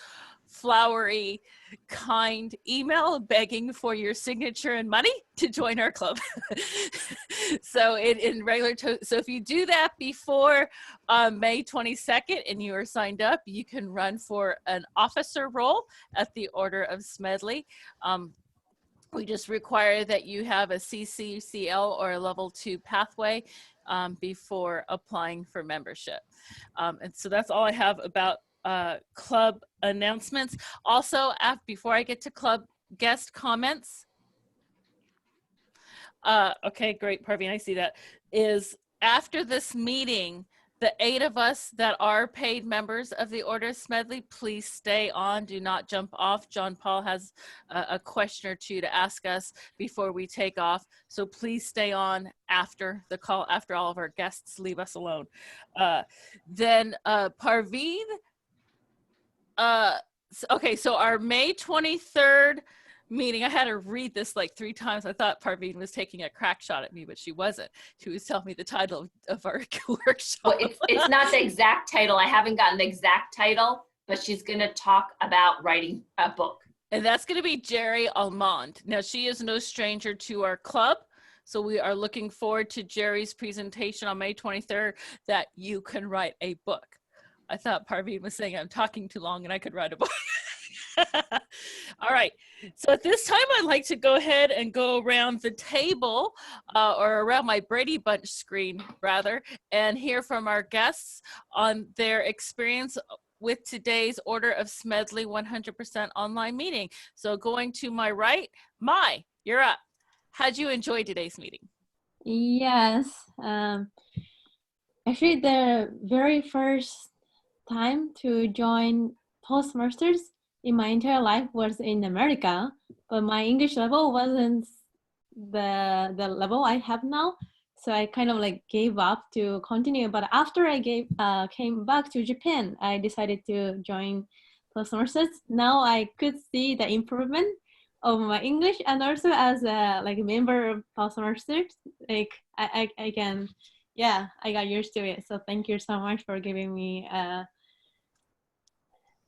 flowery, kind email begging for your signature and money to join our club. So so if you do that before May 22nd and you are signed up, you can run for an officer role at the Order of Smedley. We just require that you have a CCCL or a level 2 pathway before applying for membership. And so that's all I have about club announcements. Also, before I get to club guest comments, okay, great, Parveen, I see that, is after this meeting, the 8 of us that are paid members of the Order of Smedley, please stay on, do not jump off. John Paul has a question or two to ask us before we take off, so please stay on after the call, after all of our guests leave us alone. Then Parveen, okay, so our May 23rd meeting, I had to read this like 3 times. I thought Parveen was taking a crack shot at me, but she wasn't. She was telling me the title of our workshop. Well, it's not the exact title. I haven't gotten the exact title, but she's going to talk about writing a book. And that's going to be Jerry Almond. Now, she is no stranger to our club. So we are looking forward to Jerry's presentation on May 23rd that you can write a book. I thought Parveen was saying I'm talking too long and I could write a book. All right, so at this time I'd like to go ahead and go around the table or around my Brady Bunch screen rather, and hear from our guests on their experience with today's Order of Smedley 100% online meeting. So going to my right, Mai, you're up. How'd you enjoy today's meeting? Yes. Actually, the very first time to join Toastmasters in my entire life was in America, but my English level wasn't the level I have now. So I kind of like gave up to continue. But after I came back to Japan, I decided to join Toastmasters. Now I could see the improvement of my English, and also as a like a member of Toastmasters, like I can, yeah, I got used to it. So thank you so much for giving me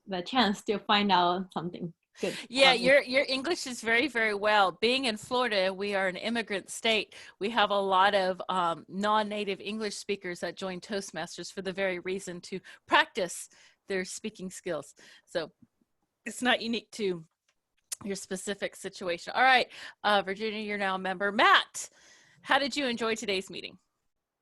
the chance to find out something good. Yeah, your English is very, very well. Being in Florida, we are an immigrant state. We have a lot of non-native English speakers that join Toastmasters for the very reason to practice their speaking skills. So it's not unique to your specific situation. All right, Virginia, you're now a member. Matt, how did you enjoy today's meeting?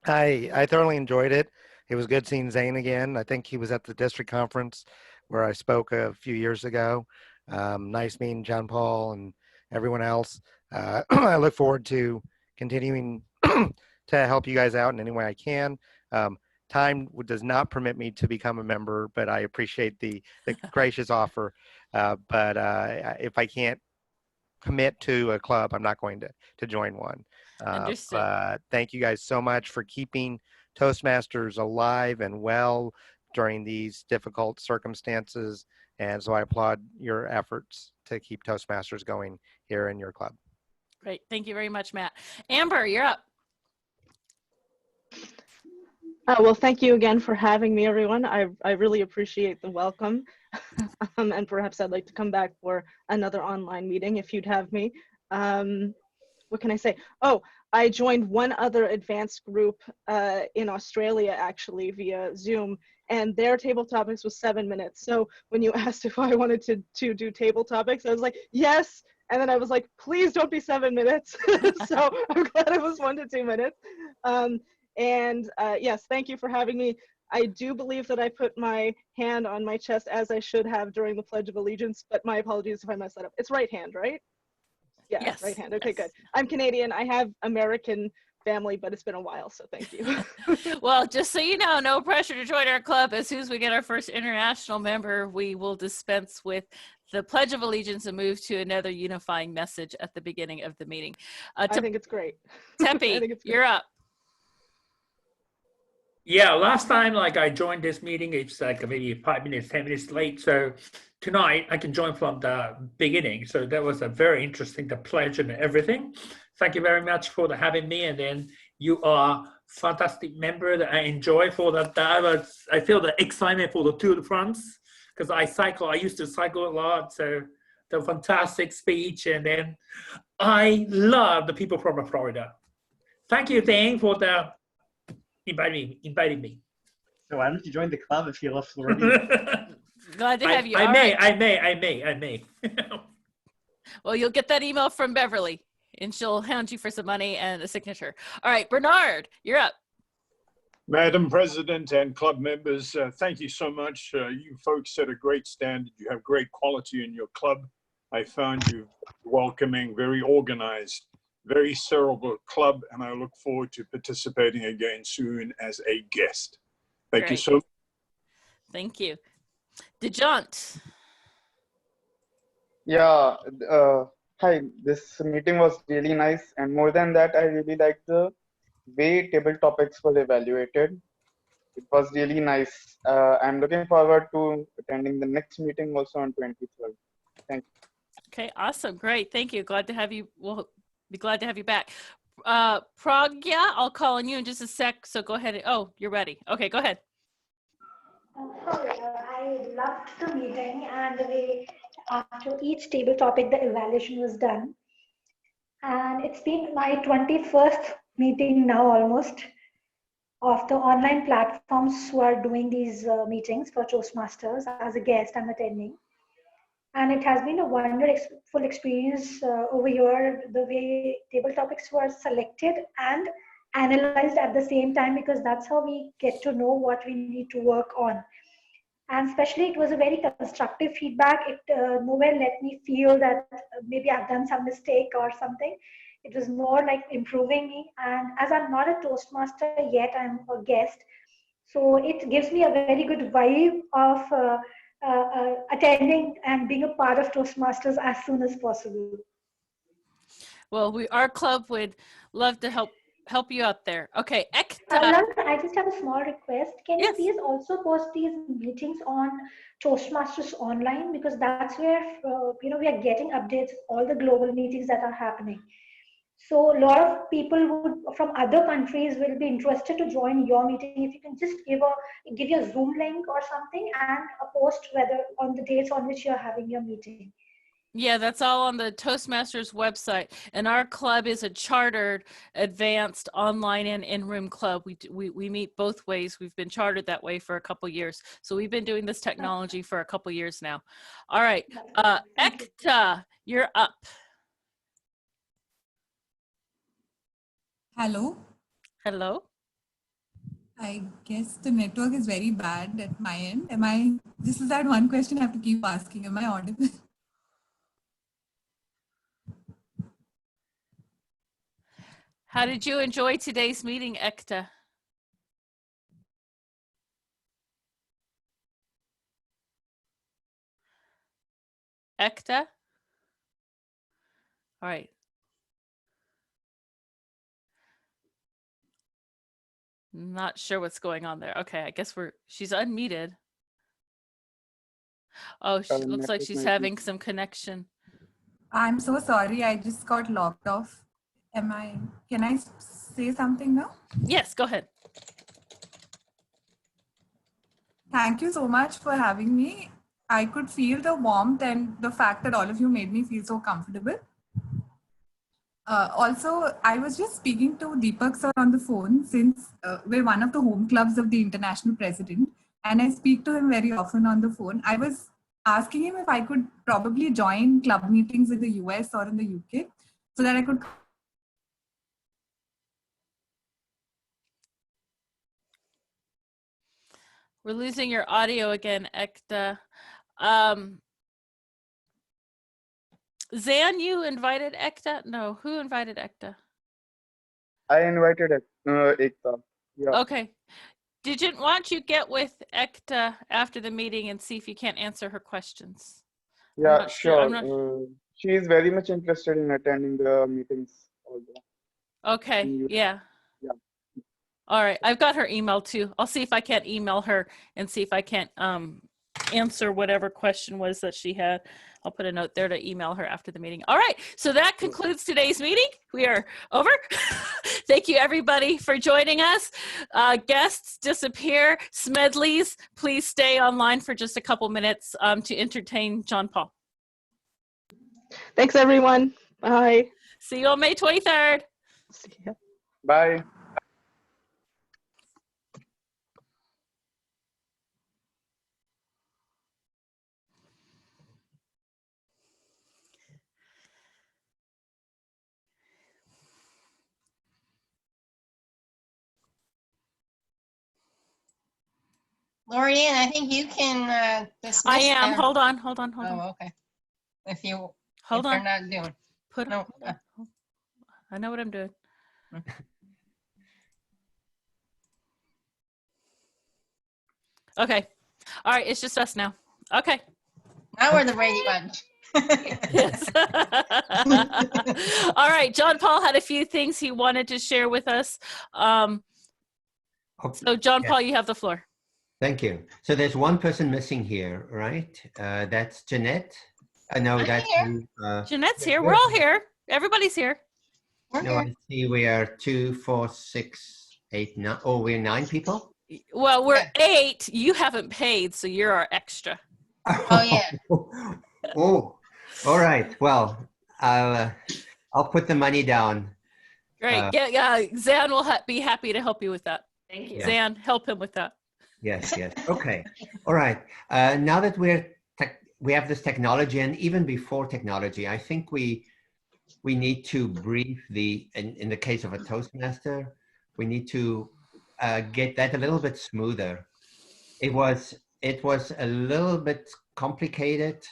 I thoroughly enjoyed it. It was good seeing Zane again. I think he was at the district conference where I spoke a few years ago. Nice meeting John Paul and everyone else. I look forward to continuing to help you guys out in any way I can. Time does not permit me to become a member, but I appreciate the gracious offer. But if I can't commit to a club, I'm not going to join one. Understood. But thank you guys so much for keeping Toastmasters alive and well during these difficult circumstances. And so I applaud your efforts to keep Toastmasters going here in your club. Great. Thank you very much, Matt. Amber, you're up. Well, thank you again for having me, everyone. I really appreciate the welcome. And perhaps I'd like to come back for another online meeting if you'd have me. What can I say? Oh, I joined one other advanced group in Australia, actually, via Zoom, and their table topics was 7 minutes. So when you asked if I wanted to do table topics, I was like, yes. And then I was like, please don't be 7 minutes. So I'm glad it was 1 to 2 minutes. Yes, thank you for having me. I do believe that I put my hand on my chest as I should have during the Pledge of Allegiance, but my apologies if I messed that up. It's right hand, right? Yeah, yes. Right hand. Okay, yes. Good. I'm Canadian. I have American family, but it's been a while, so thank you. Well, just so you know, no pressure to join our club. As soon as we get our first international member, we will dispense with the Pledge of Allegiance and move to another unifying message at the beginning of the meeting. I think it's great. Tepi, you're up. Yeah, last time, like I joined this meeting, it's like maybe 5 minutes, 10 minutes late. So tonight I can join from the beginning. So that was a very interesting, the pledge and everything. Thank you very much for having me. And then you are fantastic member that I enjoy for that. I feel the excitement for the Tour de France because I used to cycle a lot. So the fantastic speech. And then I love the people from Florida. Thank you, Dane, for the inviting me. So why don't you join the club if you love Florida? Glad to have you. I may. Well, you'll get that email from Beverly, and she'll hound you for some money and a signature. All right, Bernard, you're up. Madam President and club members, thank you so much. You folks set a great standard. You have great quality in your club. I found you welcoming, very organized, very cerebral club, and I look forward to participating again soon as a guest. Thank you so much. Thank you. DeJaunt. Yeah, hi, this meeting was really nice, and more than that, I really liked the way table topics were evaluated. It was really nice. I'm looking forward to attending the next meeting also on 23rd. Thank you. Okay, awesome, great, thank you. Glad to have you. We'll be glad to have you back. Pragya, I'll call on you in just a sec, so go ahead. Oh, you're ready. Okay, go ahead. I loved the meeting and the way after each table topic the evaluation was done. And it's been my 21st meeting now almost of the online platforms who are doing these meetings for Toastmasters. As a guest, I'm attending. And it has been a wonderful experience over here, the way table topics were selected and analyzed at the same time, because that's how we get to know what we need to work on. And especially it was a very constructive feedback. It nowhere let me feel that maybe I've done some mistake or something. It was more like improving me. And as I'm not a Toastmaster yet, I'm a guest. So it gives me a very good vibe of attending and being a part of Toastmasters as soon as possible. Well, our club would love to help you out there. Okay, Ekta. I just have a small request. Can you please also post these meetings on Toastmasters online, because that's where we are getting updates, all the global meetings that are happening. So a lot of people from other countries will be interested to join your meeting. If you can just give your Zoom link or something and a post whether on the dates on which you're having your meeting. Yeah, that's all on the Toastmasters website. And our club is a chartered, advanced online and in-room club. We meet both ways. We've been chartered that way for a couple years. So we've been doing this technology for a couple years now. All right, Ekta, you're up. Hello. Hello. I guess the network is very bad at my end. This is that one question I have to keep asking. Am I audible? How did you enjoy today's meeting, Ekta? Ekta? All right. Not sure what's going on there. Okay, I guess she's unmuted. Oh, she looks like she's having some connection. I'm so sorry. I just got locked off. Can I say something now? Yes, go ahead. Thank you so much for having me. I could feel the warmth and the fact that all of you made me feel so comfortable. Also, I was just speaking to Deepak sir on the phone, since we're one of the home clubs of the international president, and I speak to him very often on the phone. I was asking him if I could probably join club meetings in the US or in the UK so that I could. We're losing your audio again, Ekta. Zan, you invited Ekta? No, who invited Ekta? I invited Ekta. Yeah. Okay. Why don't you get with Ekta after the meeting and see if you can't answer her questions? Yeah, sure. She is very much interested in attending the meetings also. Okay, yeah. Yeah. All right, I've got her email too. I'll see if I can't email her and see if I can't answer whatever question was that she had. I'll put a note there to email her after the meeting. All right, so that concludes today's meeting. We are over. Thank you everybody for joining us. Guests disappear. Smedleys, please stay online for just a couple minutes to entertain John Paul. Thanks everyone. Bye. See you on May 23rd. See ya. Bye. Lorianne, I think you can dismiss I am. them. Hold on. Oh, okay. If Hold they're on. not doing. No. I know what I'm doing. Okay. All right. It's just us now. Okay. Now we're the Brady Bunch. Yes. All right. John Paul had a few things he wanted to share with us. So John Paul, you have the floor. Thank you. So there's one person missing here, right? That's Jeanette. No, that's Jeanette's here. We're all here. Everybody's here. No, I see we are 2, 4, 6, 8, 9. Oh, we're 9 people? Well, we're 8. You haven't paid, so you're our extra. Oh, yeah. Oh, all right. Well, I'll put the money down. Great. Yeah, Zan will be happy to help you with that. Thank you. Zan, help him with that. Yes, yes. Okay. All right. Now that we have this technology, and even before technology, I think we need to brief in the case of a Toastmaster, we need to get that a little bit smoother. It was a little bit complicated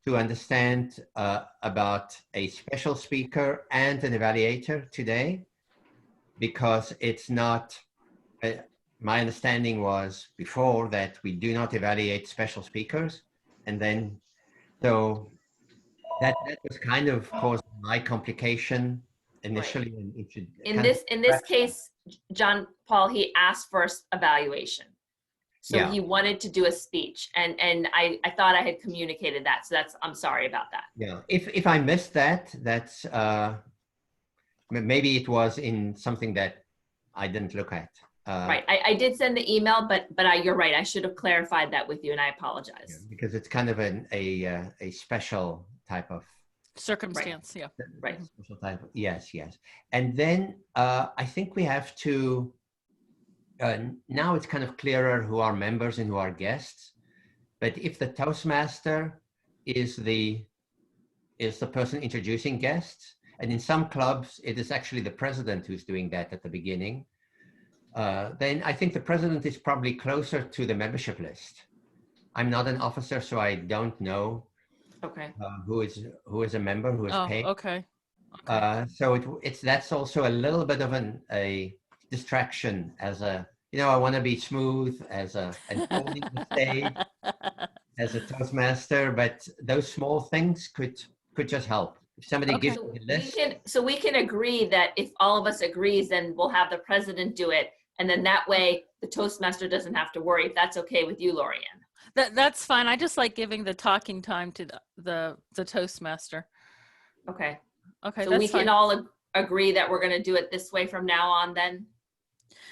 to understand about a special speaker and an evaluator today, because it's not, my understanding was before that we do not evaluate special speakers. And then, so that was kind of caused my complication initially. And it should In this case, John Paul, he asked for evaluation. So Yeah. he wanted to do a speech, and I thought I had communicated that. So I'm sorry about that. Yeah, if I missed that, that's maybe it was in something that I didn't look at. Right, I did send the email, but you're right. I should have clarified that with you, and I apologize. Because it's kind of a special type of circumstance. Yeah, right. Special type. Yes, yes. And then I think we have to. Now it's kind of clearer who are members and who are guests. But if the Toastmaster is the person introducing guests, and in some clubs it is actually the president who's doing that at the beginning, then I think the president is probably closer to the membership list. I'm not an officer, so I don't know who is a member, who is paid. Okay. So that's also a little bit of a distraction as I want to be smooth and holding the stage as a Toastmaster, but those small things could just help. If somebody gives me a list. We can agree that if all of us agrees, then we'll have the president do it. And then that way the Toastmaster doesn't have to worry, if that's okay with you, Lorianne. That's fine. I just like giving the talking time to the Toastmaster. Okay. Okay. So we can all agree that we're going to do it this way from now on then?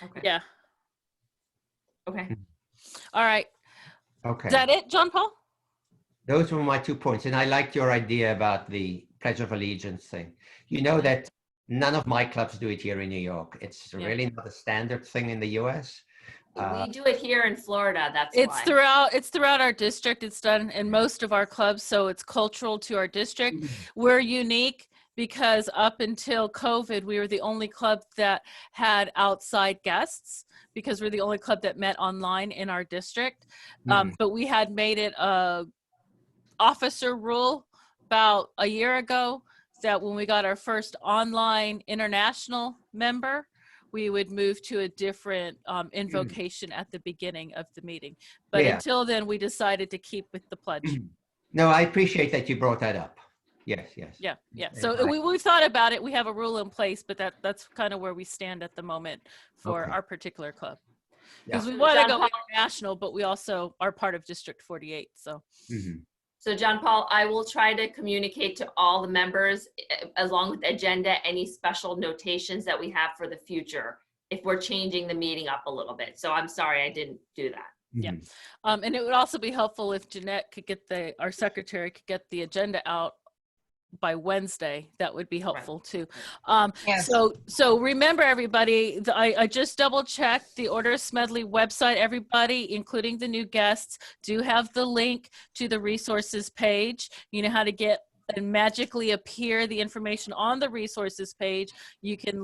Okay. Yeah. Okay. All right. Okay. Is that it, John Paul? Those were my 2 points. And I liked your idea about the Pledge of Allegiance thing. You know that none of my clubs do it here in New York. It's really not a standard thing in the US. We do it here in Florida. That's why. It's throughout our district. It's done in most of our clubs, so it's cultural to our district. We're unique because up until COVID, we were the only club that had outside guests, because we're the only club that met online in our district. But we had made it a officer rule about a year ago that when we got our first online international member, we would move to a different invocation at the beginning of the meeting. But until then, we decided to keep with the pledge. No, I appreciate that you brought that up. Yes, yes. Yeah, yeah. So we've thought about it. We have a rule in place, but that's kind of where we stand at the moment for our particular club. Because we want to go international, but we also are part of District 48. So. So John Paul, I will try to communicate to all the members, along with the agenda, any special notations that we have for the future if we're changing the meeting up a little bit. So I'm sorry I didn't do that. Yeah. And it would also be helpful if Jeanette could get our secretary could get the agenda out by Wednesday. That would be helpful too. So remember, everybody, I just double checked the Order of Smedley website. Everybody, including the new guests, do have the link to the resources page. You know how to get and magically appear the information on the resources page. You can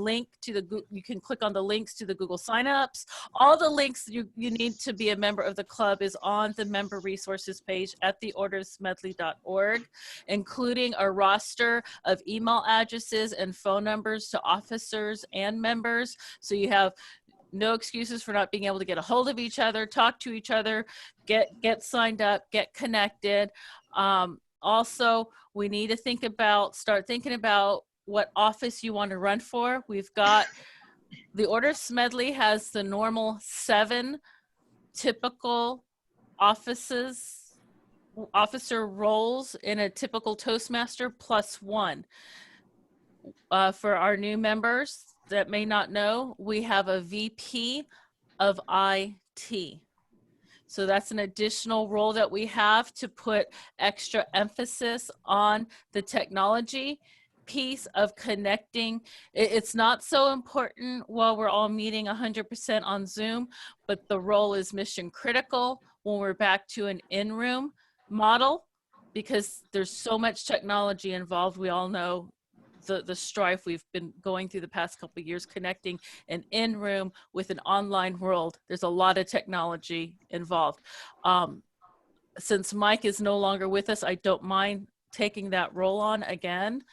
click on the links to the Google signups. All the links you need to be a member of the club is on the member resources page at theorderofsmedley.org, including a roster of email addresses and phone numbers to officers and members. So you have no excuses for not being able to get a hold of each other, talk to each other, get signed up, get connected. Also, we need to start thinking about what office you want to run for. We've got the Order of Smedley has the normal 7 typical officer roles in a typical Toastmaster +1. For our new members that may not know, we have a VP of IT. So that's an additional role that we have to put extra emphasis on the technology. piece of connecting, it's not so important while we're all meeting 100% on Zoom, but the role is mission critical when we're back to an in-room model, because there's so much technology involved. We all know the strife we've been going through the past couple of years, connecting an in-room with an online world. There's a lot of technology involved. Since Mike is no longer with us, I don't mind taking that role on again.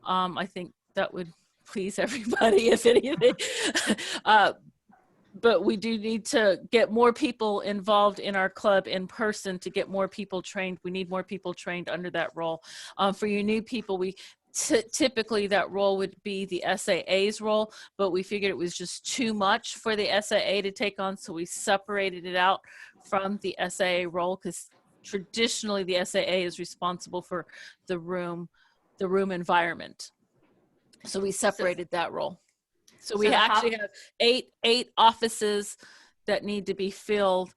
I think that would please everybody, if anything. But we do need to get more people involved in our club in person to get more people trained. We need more people trained under that role. For you new people, we typically that role would be the SAA's role, but we figured it was just too much for the SAA to take on, so we separated it out from the SAA role, because traditionally the SAA is responsible for the room environment. So we separated that role. So we actually have eight offices that need to be filled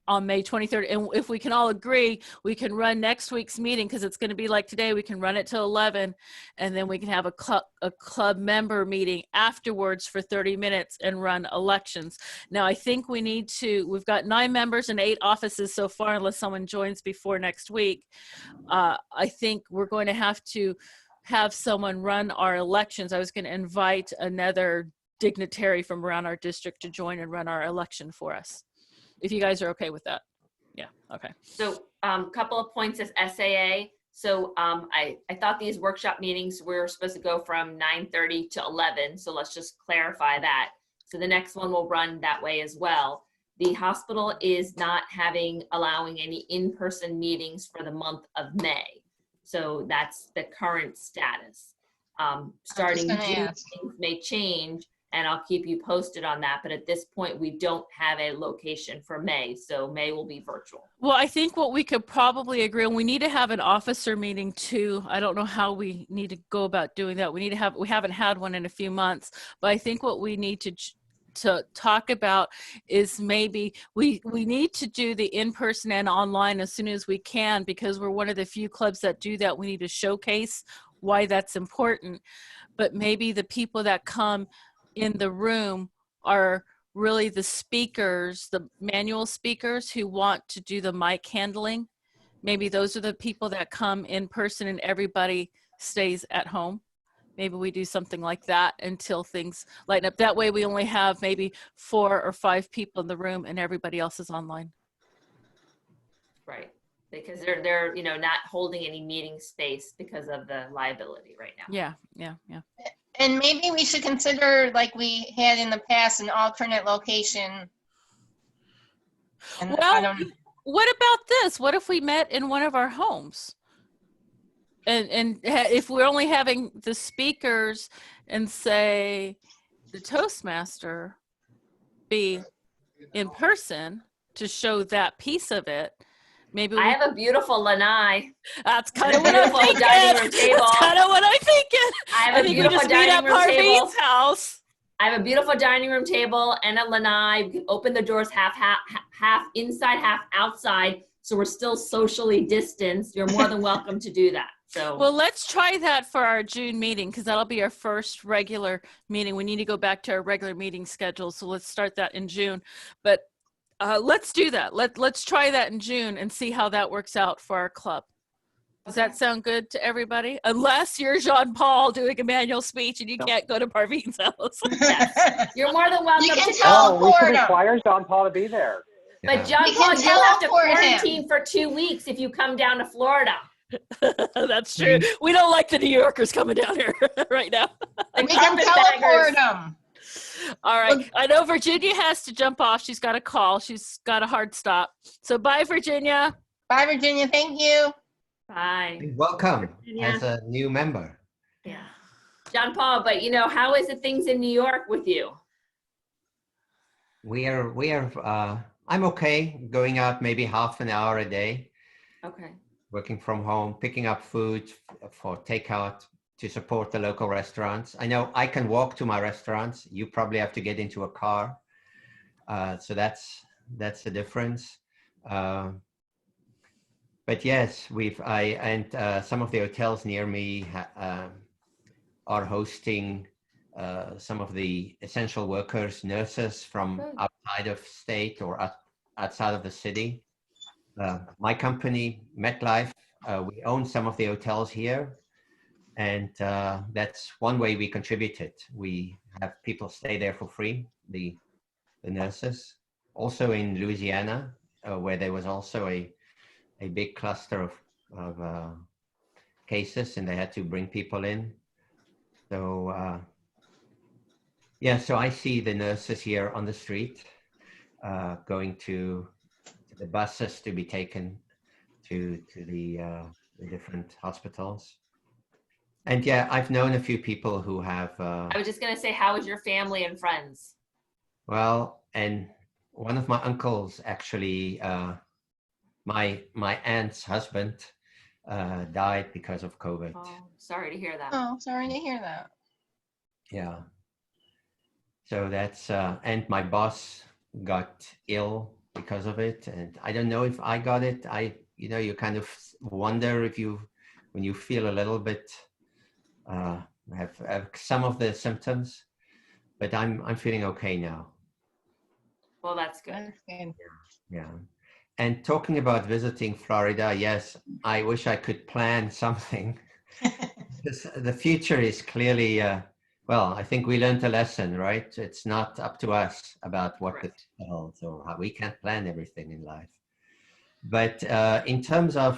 on May 23rd. And if we can all agree, we can run next week's meeting, because it's going to be like today. We can run it till 11, and then we can have a club member meeting afterwards for 30 minutes and run elections. Now, I think we need to, we've got 9 members and 8 offices so far, unless someone joins before next week. I think we're going to have someone run our elections. I was going to invite another dignitary from around our district to join and run our election for us, if you guys are okay with that. Yeah, okay. So couple of points as SAA. So I thought these workshop meetings were supposed to go from 9:30 to 11. So let's just clarify that. So the next one will run that way as well. The hospital is not allowing any in-person meetings for the month of May. So that's the current status. Starting June, things may change, and I'll keep you posted on that. But at this point, we don't have a location for May, so May will be virtual. Well, I think what we could probably agree on, we need to have an officer meeting too. I don't know how we need to go about doing that. We haven't had one in a few months, but I think what we need to talk about is maybe we need to do the in-person and online as soon as we can, because we're one of the few clubs that do that. We need to showcase why that's important. But maybe the people that come in the room are really the speakers, the manual speakers who want to do the mic handling. Maybe those are the people that come in person and everybody stays at home. Maybe we do something like that until things lighten up. That way we only have maybe 4 or 5 people in the room and everybody else is online. Right, because they're not holding any meeting space because of the liability right now. Yeah. And maybe we should consider, like we had in the past, an alternate location. And well, what about this? What if we met in one of our homes? And if we're only having the speakers and say the Toastmaster be in person to show that piece of it, maybe I have a beautiful lanai. That's kind of what I'm thinking. That's kind of what I'm thinking. I have a beautiful dining room table. House. I have a beautiful dining room table and a lanai. We can open the doors half inside, half outside, so we're still socially distanced. You're more than welcome to do that. So, well, let's try that for our June meeting, because that'll be our first regular meeting. We need to go back to our regular meeting schedule, so let's start that in June. But let's do that. Let's try that in June and see how that works out for our club. Does that sound good to everybody? Unless you're Jean Paul doing a manual speech and you can't go to Parveen's house. Yes. You're more than welcome. You can to teleport we should him. require John Paul to be there. But John We Paul, can you'll have to teleport him. quarantine for 2 weeks if you come down to Florida. That's true. We don't like the New Yorkers coming down here right now. We can teleport them. All right. I know Virginia has to jump off. She's got a call. She's got a hard stop. So bye, Virginia. Bye, Virginia. Thank you. Bye. Welcome Virginia. as a new member. Yeah. John Paul, but how is it things in New York with you? We are, I'm okay going out maybe half an hour a day. Okay. Working from home, picking up food for takeout to support the local restaurants. I know I can walk to my restaurants. You probably have to get into a car. So that's the difference. But yes, some of the hotels near me are hosting some of the essential workers, nurses from outside of state or outside of the city. My company, MetLife, we own some of the hotels here. And that's one way we contributed. We have people stay there for free, the nurses. Also in Louisiana, where there was also a big cluster of cases and they had to bring people in. So yeah, so I see the nurses here on the street going to the buses to be taken to the different hospitals. And yeah, I've known a few people who have. I was just going to say, how is your family and friends? Well, and one of my uncles actually, my aunt's husband died because of COVID. Oh, sorry to hear that. Oh, sorry to hear that. Yeah. So that's, and my boss got ill because of it. And I don't know if I got it. You kind of wonder if when you feel a little bit, have some of the symptoms, but I'm feeling okay now. Well, that's good. Yeah. And talking about visiting Florida, yes, I wish I could plan something. Because the future is clearly, well, I think we learned a lesson, right? It's not up to us about what the future holds, or how we can't plan everything in life. But in terms of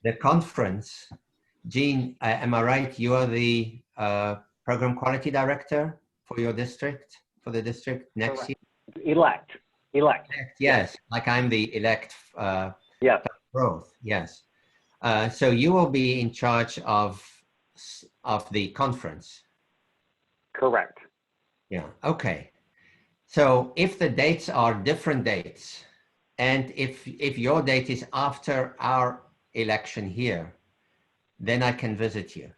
the conference, Jean, am I right? You are the program quality director for your district, for the district next year? Elect. Yes, like I'm the elect yes. growth. Yes. So you will be in charge of the conference. Correct. Yeah. Okay. So if the dates are different dates, and if your date is after our election here, then I can visit you.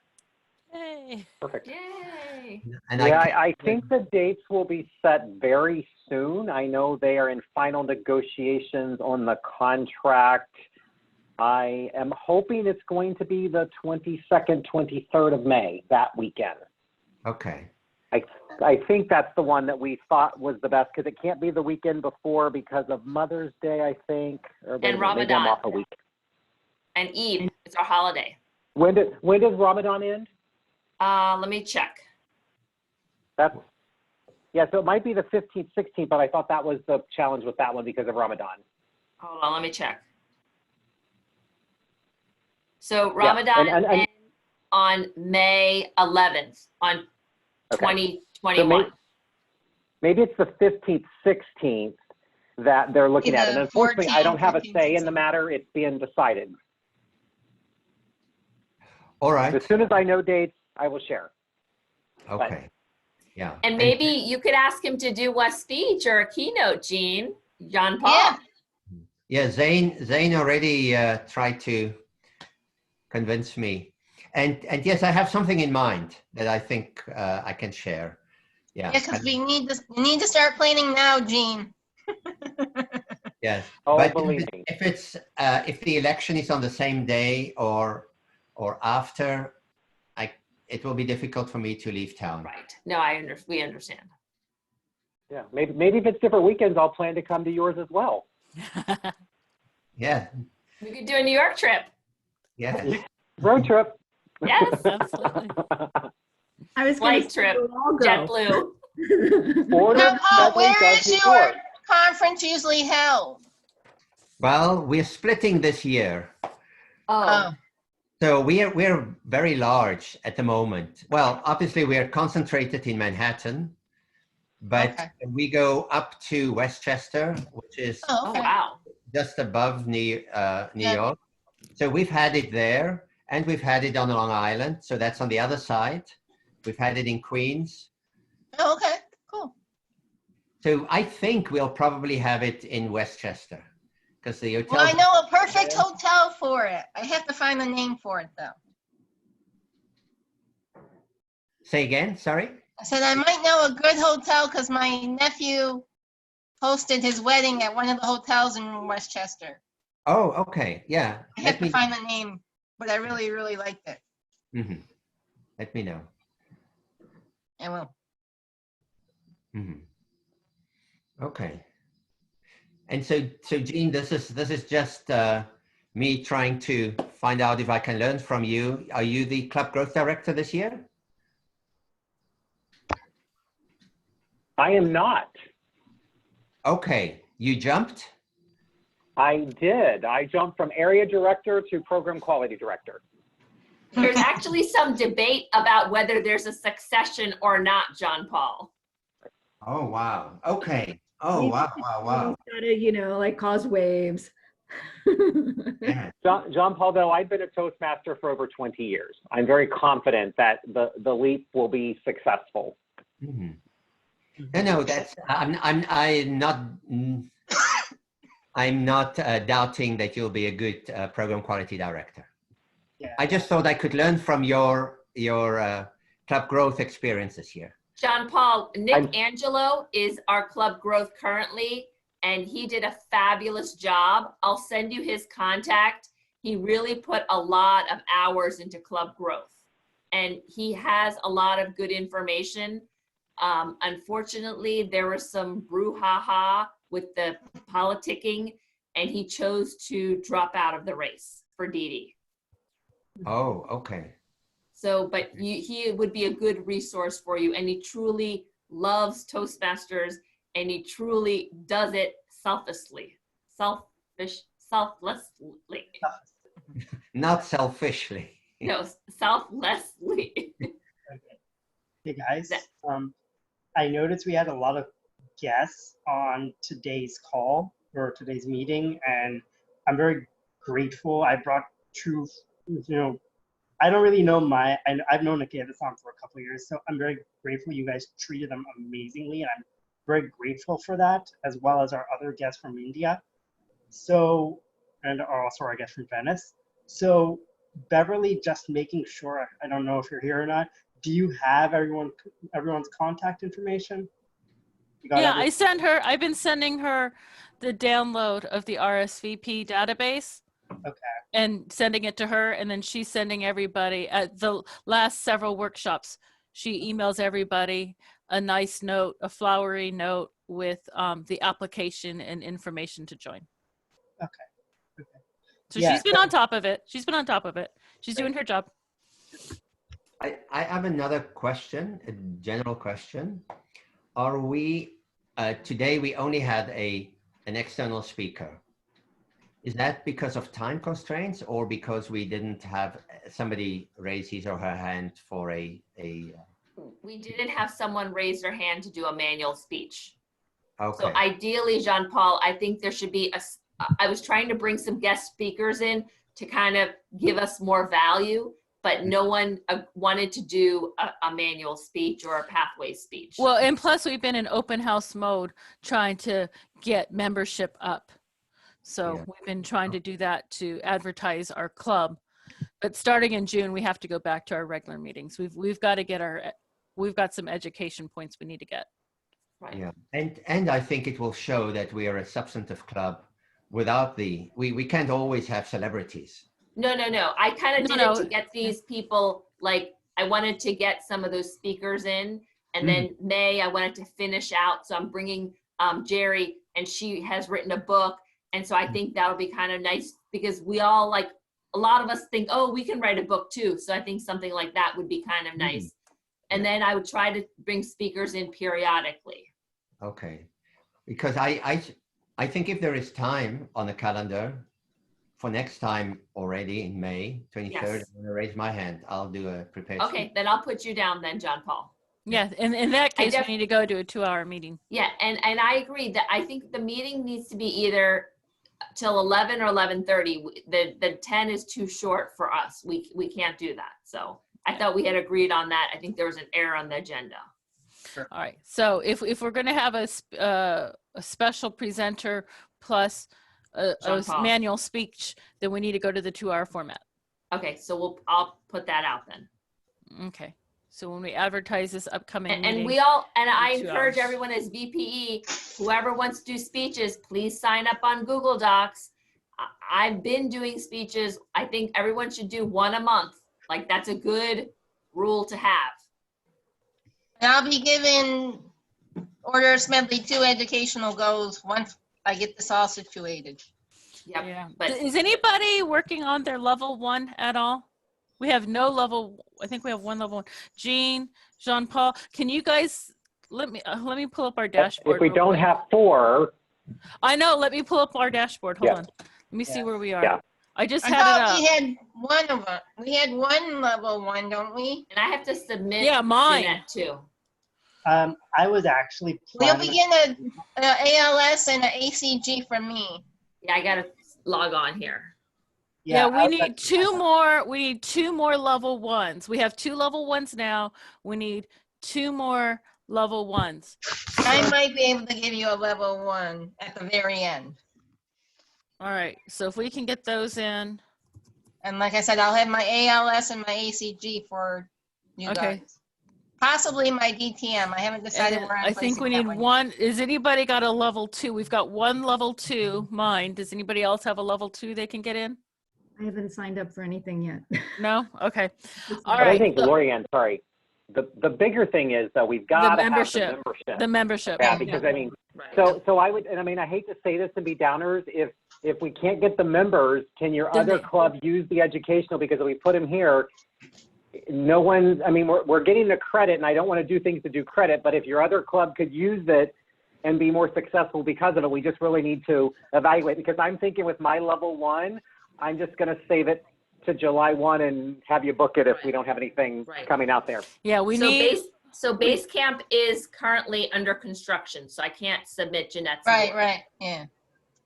Yay. Perfect. Yay. And yeah, I think the dates will be set very soon. I know they are in final negotiations on the contract. I am hoping it's going to be the 22nd, 23rd of May, that weekend. Okay. I think that's the one that we thought was the best, because it can't be the weekend before because of Mother's Day, I think. Or And maybe I'm Ramadan. off a week. And Eid, it's our holiday. When does Ramadan end? Let me check. Yeah, so it might be the 15th, 16th, but I thought that was the challenge with that one because of Ramadan. Hold on, let me check. So Ramadan ends on May 11th, on 2021. So maybe it's the 15th, 16th that they're looking at. And unfortunately, I don't have a say in the matter. It's being decided. All right. As soon as I know dates, I will share. Okay. Yeah. And maybe you could ask him to do a speech or a keynote, Jean Paul. Yeah, Zane already tried to convince me. And yes, I have something in mind that I think I can share. Yeah. Yeah, because we need to start planning now, Jean. Yes. Oh, but believe me. If the election is on the same day or after, it will be difficult for me to leave town. Right. No, we understand. Yeah, maybe if it's different weekends, I'll plan to come to yours as well. Yeah. We could do a New York trip. Yeah. Road trip. Yes, absolutely. I was Flight trip, JetBlue. Now, Paul, where is your conference usually held? Well, we're splitting this year. Oh. So we're very large at the moment. Well, obviously we are concentrated in Manhattan, but we go up to Westchester, which is just above New York. So we've had it there, and we've had it on Long Island. So that's on the other side. We've had it in Queens. Oh, okay, cool. So I think we'll probably have it in Westchester, because the hotel. Well, I know a perfect hotel for it. I have to find the name for it, though. Say again, sorry? I said I might know a good hotel because my nephew hosted his wedding at one of the hotels in Westchester. Oh, okay, yeah. I have to find the name, but I really, really liked it. Mm-hmm. Let me know. I will. Mhm. Okay. And so Jean, this is just me trying to find out if I can learn from you. Are you the club growth director this year? I am not. Okay, you jumped? I did. I jumped from area director to program quality director. There's actually some debate about whether there's a succession or not, John Paul. Oh, wow. Okay. Oh, wow, wow, wow. Gotta, you know, like cause waves. Yeah. John Paul, though, I've been a Toastmaster for over 20 years. I'm very confident that the leap will be successful. Mhm. No, that's I'm not doubting that you'll be a good program quality director. Yeah. I just thought I could learn from your club growth experiences here. John Paul, Nick Angelo is our club growth currently, and he did a fabulous job. I'll send you his contact. He really put a lot of hours into club growth, and he has a lot of good information. Unfortunately, there was some brouhaha with the politicking, and he chose to drop out of the race for DD. Oh, okay. So, but he would be a good resource for you, and he truly loves Toastmasters, and he truly does it selflessly. Not selfishly. No, selflessly. Hey guys, I noticed we had a lot of guests on today's call or today's meeting, and I'm very grateful. I brought two, I don't really know I've known Akira-san for a couple of years, so I'm very grateful you guys treated them amazingly, and I'm very grateful for that, as well as our other guests from India. So, and also our guest from Venice. So Beverly, just making sure, I don't know if you're here or not, do you have everyone's contact information? Yeah, I've been sending her the download of the RSVP database. Okay. And sending it to her, and then she's sending everybody at the last several workshops. She emails everybody a nice note, a flowery note with the application and information to join. Okay. So she's been on top of it. She's been on top of it. She's doing her job. I have another question, a general question. Are we, today we only had an external speaker. Is that because of time constraints or because we didn't have somebody raise his or her hand for a We didn't have someone raise their hand to do a manual speech. Okay. So ideally, Jean Paul, I think there should be I was trying to bring some guest speakers in to kind of give us more value, but no one wanted to do a manual speech or a pathway speech. Well, and plus we've been in open house mode trying to get membership up. So Yeah. we've been trying to do that to advertise our club, but starting in June, we have to go back to our regular meetings. We've got to get we've got some education points we need to get. Right. Yeah, and I think it will show that we are a substantive club without we can't always have celebrities. No. I kind of did it to get these people, like I wanted to get some of those speakers in, and then May I wanted to finish out. So I'm bringing Jerry, and she has written a book. And so I think that'll be kind of nice because we all like, a lot of us think, oh, we can write a book too. So I think something like that would be kind of nice. And then I would try to bring speakers in periodically. Okay, because I think if there is time on the calendar for next time already in May 23rd, Yes. I'm gonna raise my hand. I'll do a prepared Okay, speech. then I'll put you down then, John Paul. Yeah, and in that case, we need to go to a 2-hour meeting. Yeah, and I agree that I think the meeting needs to be either till 11 or 11:30. The 10 is too short for us. We can't do that. So I thought we had agreed on that. I think there was an error on the agenda. Sure. All right. So if we're going to have a special presenter plus a manual speech, then we need to go to the 2-hour format. Okay, so I'll put that out then. Okay. So when we advertise this upcoming meeting, And we all, and I 2 encourage hours. everyone as VPE, whoever wants to do speeches, please sign up on Google Docs. I've been doing speeches. I think everyone should do one a month. Like that's a good rule to have. And I'll be giving Order of Smedley 2 educational goals once I get this all situated. Yep. Yeah. But Is anybody working on their level 1 at all? We have no level. I think we have one level 1. Jean, Jean-Paul, can you guys let me pull up our dashboard. If we real don't quick. have 4, I know. Let me pull up our dashboard. Hold Yeah. on. Let me see where we are. Yeah. I just I had it thought up. we had one of them. We had one level 1, don't we? and I have to submit. Yeah, mine. Jeanette too. I was actually We'll planning. be getting a ALS and an ACG from me. Yeah, I gotta log on here. Yeah, I we was need 2 more. We need 2 more level 1s. We have 2 level 1s now. We need 2 more level 1s. I might be able to give you a level 1 at the very end. All right. So if we can get those in. And like I said, I'll have my ALS and my ACG for you Okay. guys. Possibly my DTM. I haven't decided And where I'm I think placing we that need one. one. Is anybody got a level 2? We've got one level 2, mine. Does anybody else have a level 2 they can get in? I haven't signed up for anything yet. No? Okay. All but right. I think, so Lorianne, sorry, the bigger thing is that we've got to have the membership. The membership. Yeah, because I mean, so I would, and I mean, I hate to say this and be downers, if we can't get the members, can your Then other they- club use the educational? Because if we put them here, no one, I mean, we're getting the credit, and I don't want to do things to do credit, but if your other club could use it and be more successful because of it, we just really need to evaluate. Because I'm thinking with my level 1, I'm just going to save it to July 1 and have you book it if we don't have anything coming out there. Yeah, we so need. base camp is currently under construction, so I can't submit Jeanette's. Right, award. right, yeah.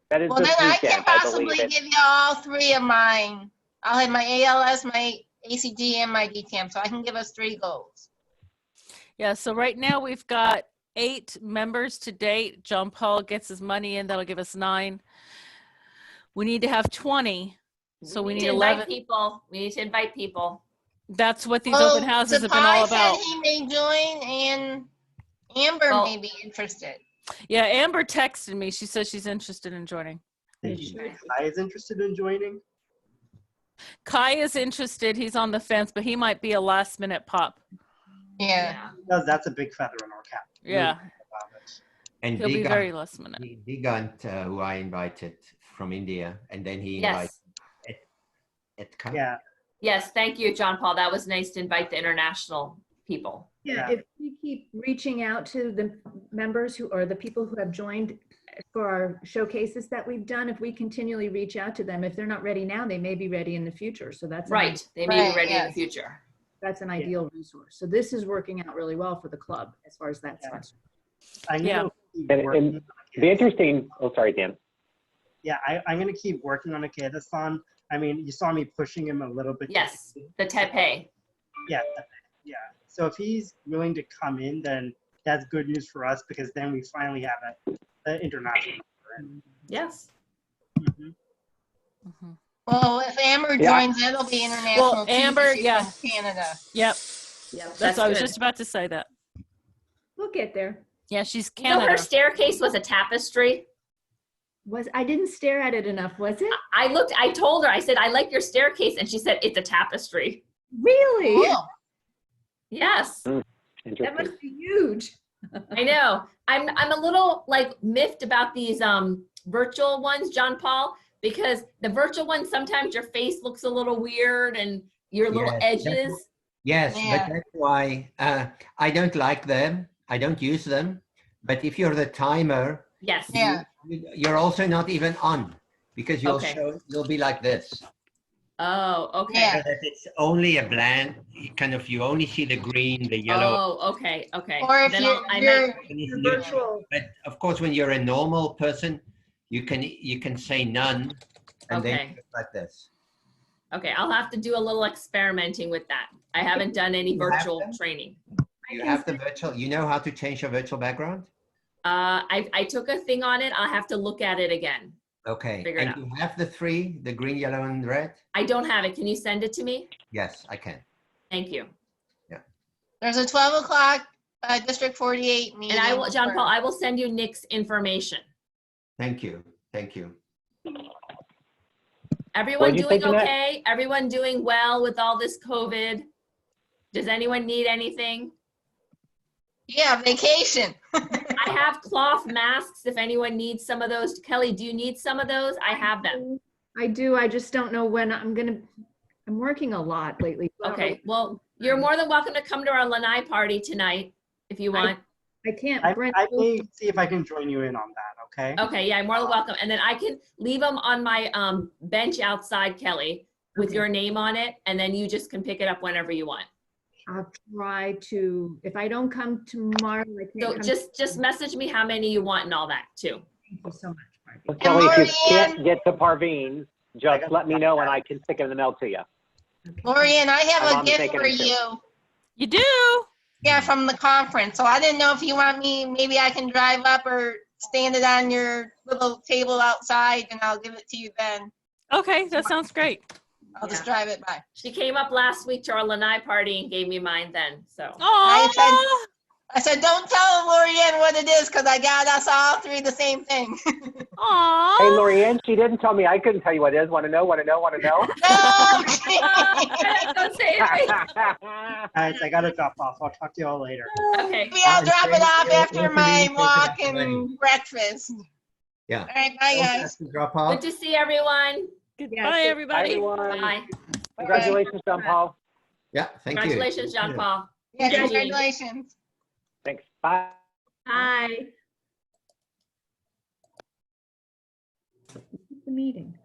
That is Well, this then I weekend, can I possibly believe it. give you all 3 of mine. I'll have my ALS, my ACG, and my DTM, so I can give us 3 goals. Yeah, so right now we've got 8 members to date. John Paul gets his money in, that'll give us 9. We need to have 20, so we need to invite 11. people. We need to invite people. That's what these open houses have been all about. Said he may join, and Amber may be interested. Yeah, Amber texted me. She says she's interested in joining. Kai is interested in joining. Kai is interested. He's on the fence, but he might be a last minute pop. Yeah. That's a big feather in our cap. Yeah. And He'll be very last minute. Digant, who I invited from India, and then he Yes. invited Yeah. Yes, thank you, John Paul. That was nice to invite the international people. Yeah, if we keep reaching out to the members who or the people who have joined for our showcases that we've done, if we continually reach out to them, if they're not ready now, they may be ready in the future. So that's Right. They may be ready in the future. That's an ideal resource. So this is working out really well for the club as far as that's concerned. And the interesting, oh, sorry, Dan. Yeah, I'm going to keep working on a Kaidasan. I mean, you saw me pushing him a little bit. Yes, the Tepe. Yeah, yeah. So if he's willing to come in, then that's good news for us because then we finally have an international. Yes. Well, if Amber Yeah. joins, that'll be international. Well, too, Amber, because she's yeah. from Canada. Yep. Yep, That's I was good. just about to say that. We'll get there. Yeah, she's You know, Canada. her staircase was a tapestry. I didn't stare at it enough, was it? I told her, I said, I like your staircase. And she said, it's a tapestry. Really? Yes. That must be huge. I know. I'm a little like miffed about these virtual ones, John Paul, because the virtual ones, sometimes your face looks a little weird and your little Yes, edges. Yes, Yeah. but that's why I don't like them. I don't use them. But if you're the timer, yes, you're also not even on because you'll Okay. you'll be like this. Oh, okay. So that it's only a bland kind of. You only see the green, the yellow. Oh, okay, okay. Or if Then you're- I you're- might- And it's neutral. But of course, when you're a normal person, you can say none, and then Okay. you go like this. Okay, I'll have to do a little experimenting with that. I haven't done any You have virtual them? training. You have the virtual. You know how to change your virtual background. I took a thing on it. I'll have to look at it again. Okay. Figure it And out. you have the 3, the green, yellow, and red. I don't have it. Can you send it to me? Yes, I can. Thank you. There's a 12 o'clock District 48 meeting. And I will, John for- Paul, I will send you Nick's information. Thank you. Thank you. Everyone What'd you doing say, Jeanette? okay? Everyone doing well with all this COVID? Does anyone need anything? Yeah, vacation. I have cloth masks if anyone needs some of those. Kelly, do you need some of those? I have them. I do. I just don't know when I'm working a lot lately. So I don't know Okay, well, you're more than welcome to come to our lanai party tonight if you want. I can't. I may see if I can join you in on that, okay? Okay, yeah, more than welcome. And then I can leave them on my bench outside, Kelly, with Okay. your name on it, and then you just can pick it up whenever you want. I'll try to, if I don't come tomorrow, I can't So come. just message me how many you want and all that too. Thank you so much. So Kelly, if you can't get to Parveen, just let me know and I can stick it in the mail to you. Lorianne, I My have a mom's gift making for it too. you. You do? Yeah, from the conference. So I didn't know if you want me, maybe I can drive up or stand it on your little table outside and I'll give it to you then. Okay, that sounds great. I'll just drive it by. She came up last week to our lanai party and gave me mine then, so. I said, don't tell Lorianne what it is because I got us all three the same thing. Aww. Hey, Lorianne, she didn't tell me. I couldn't tell you what it is. Want to know? Want to know? Want to know? Don't say it. Guys, I gotta drop off. I'll talk to you all later. Okay. Maybe I'll drop it off after Anthony, my take it walk up away. and breakfast. Yeah. All right, bye guys. Drop off. Good to see everyone. Goodbye, everybody. Bye. Congratulations, John Paul. Yeah, thank you. Congratulations, John Paul. Yeah, And Jean. congratulations. Thanks. Bye. Bye. The meeting.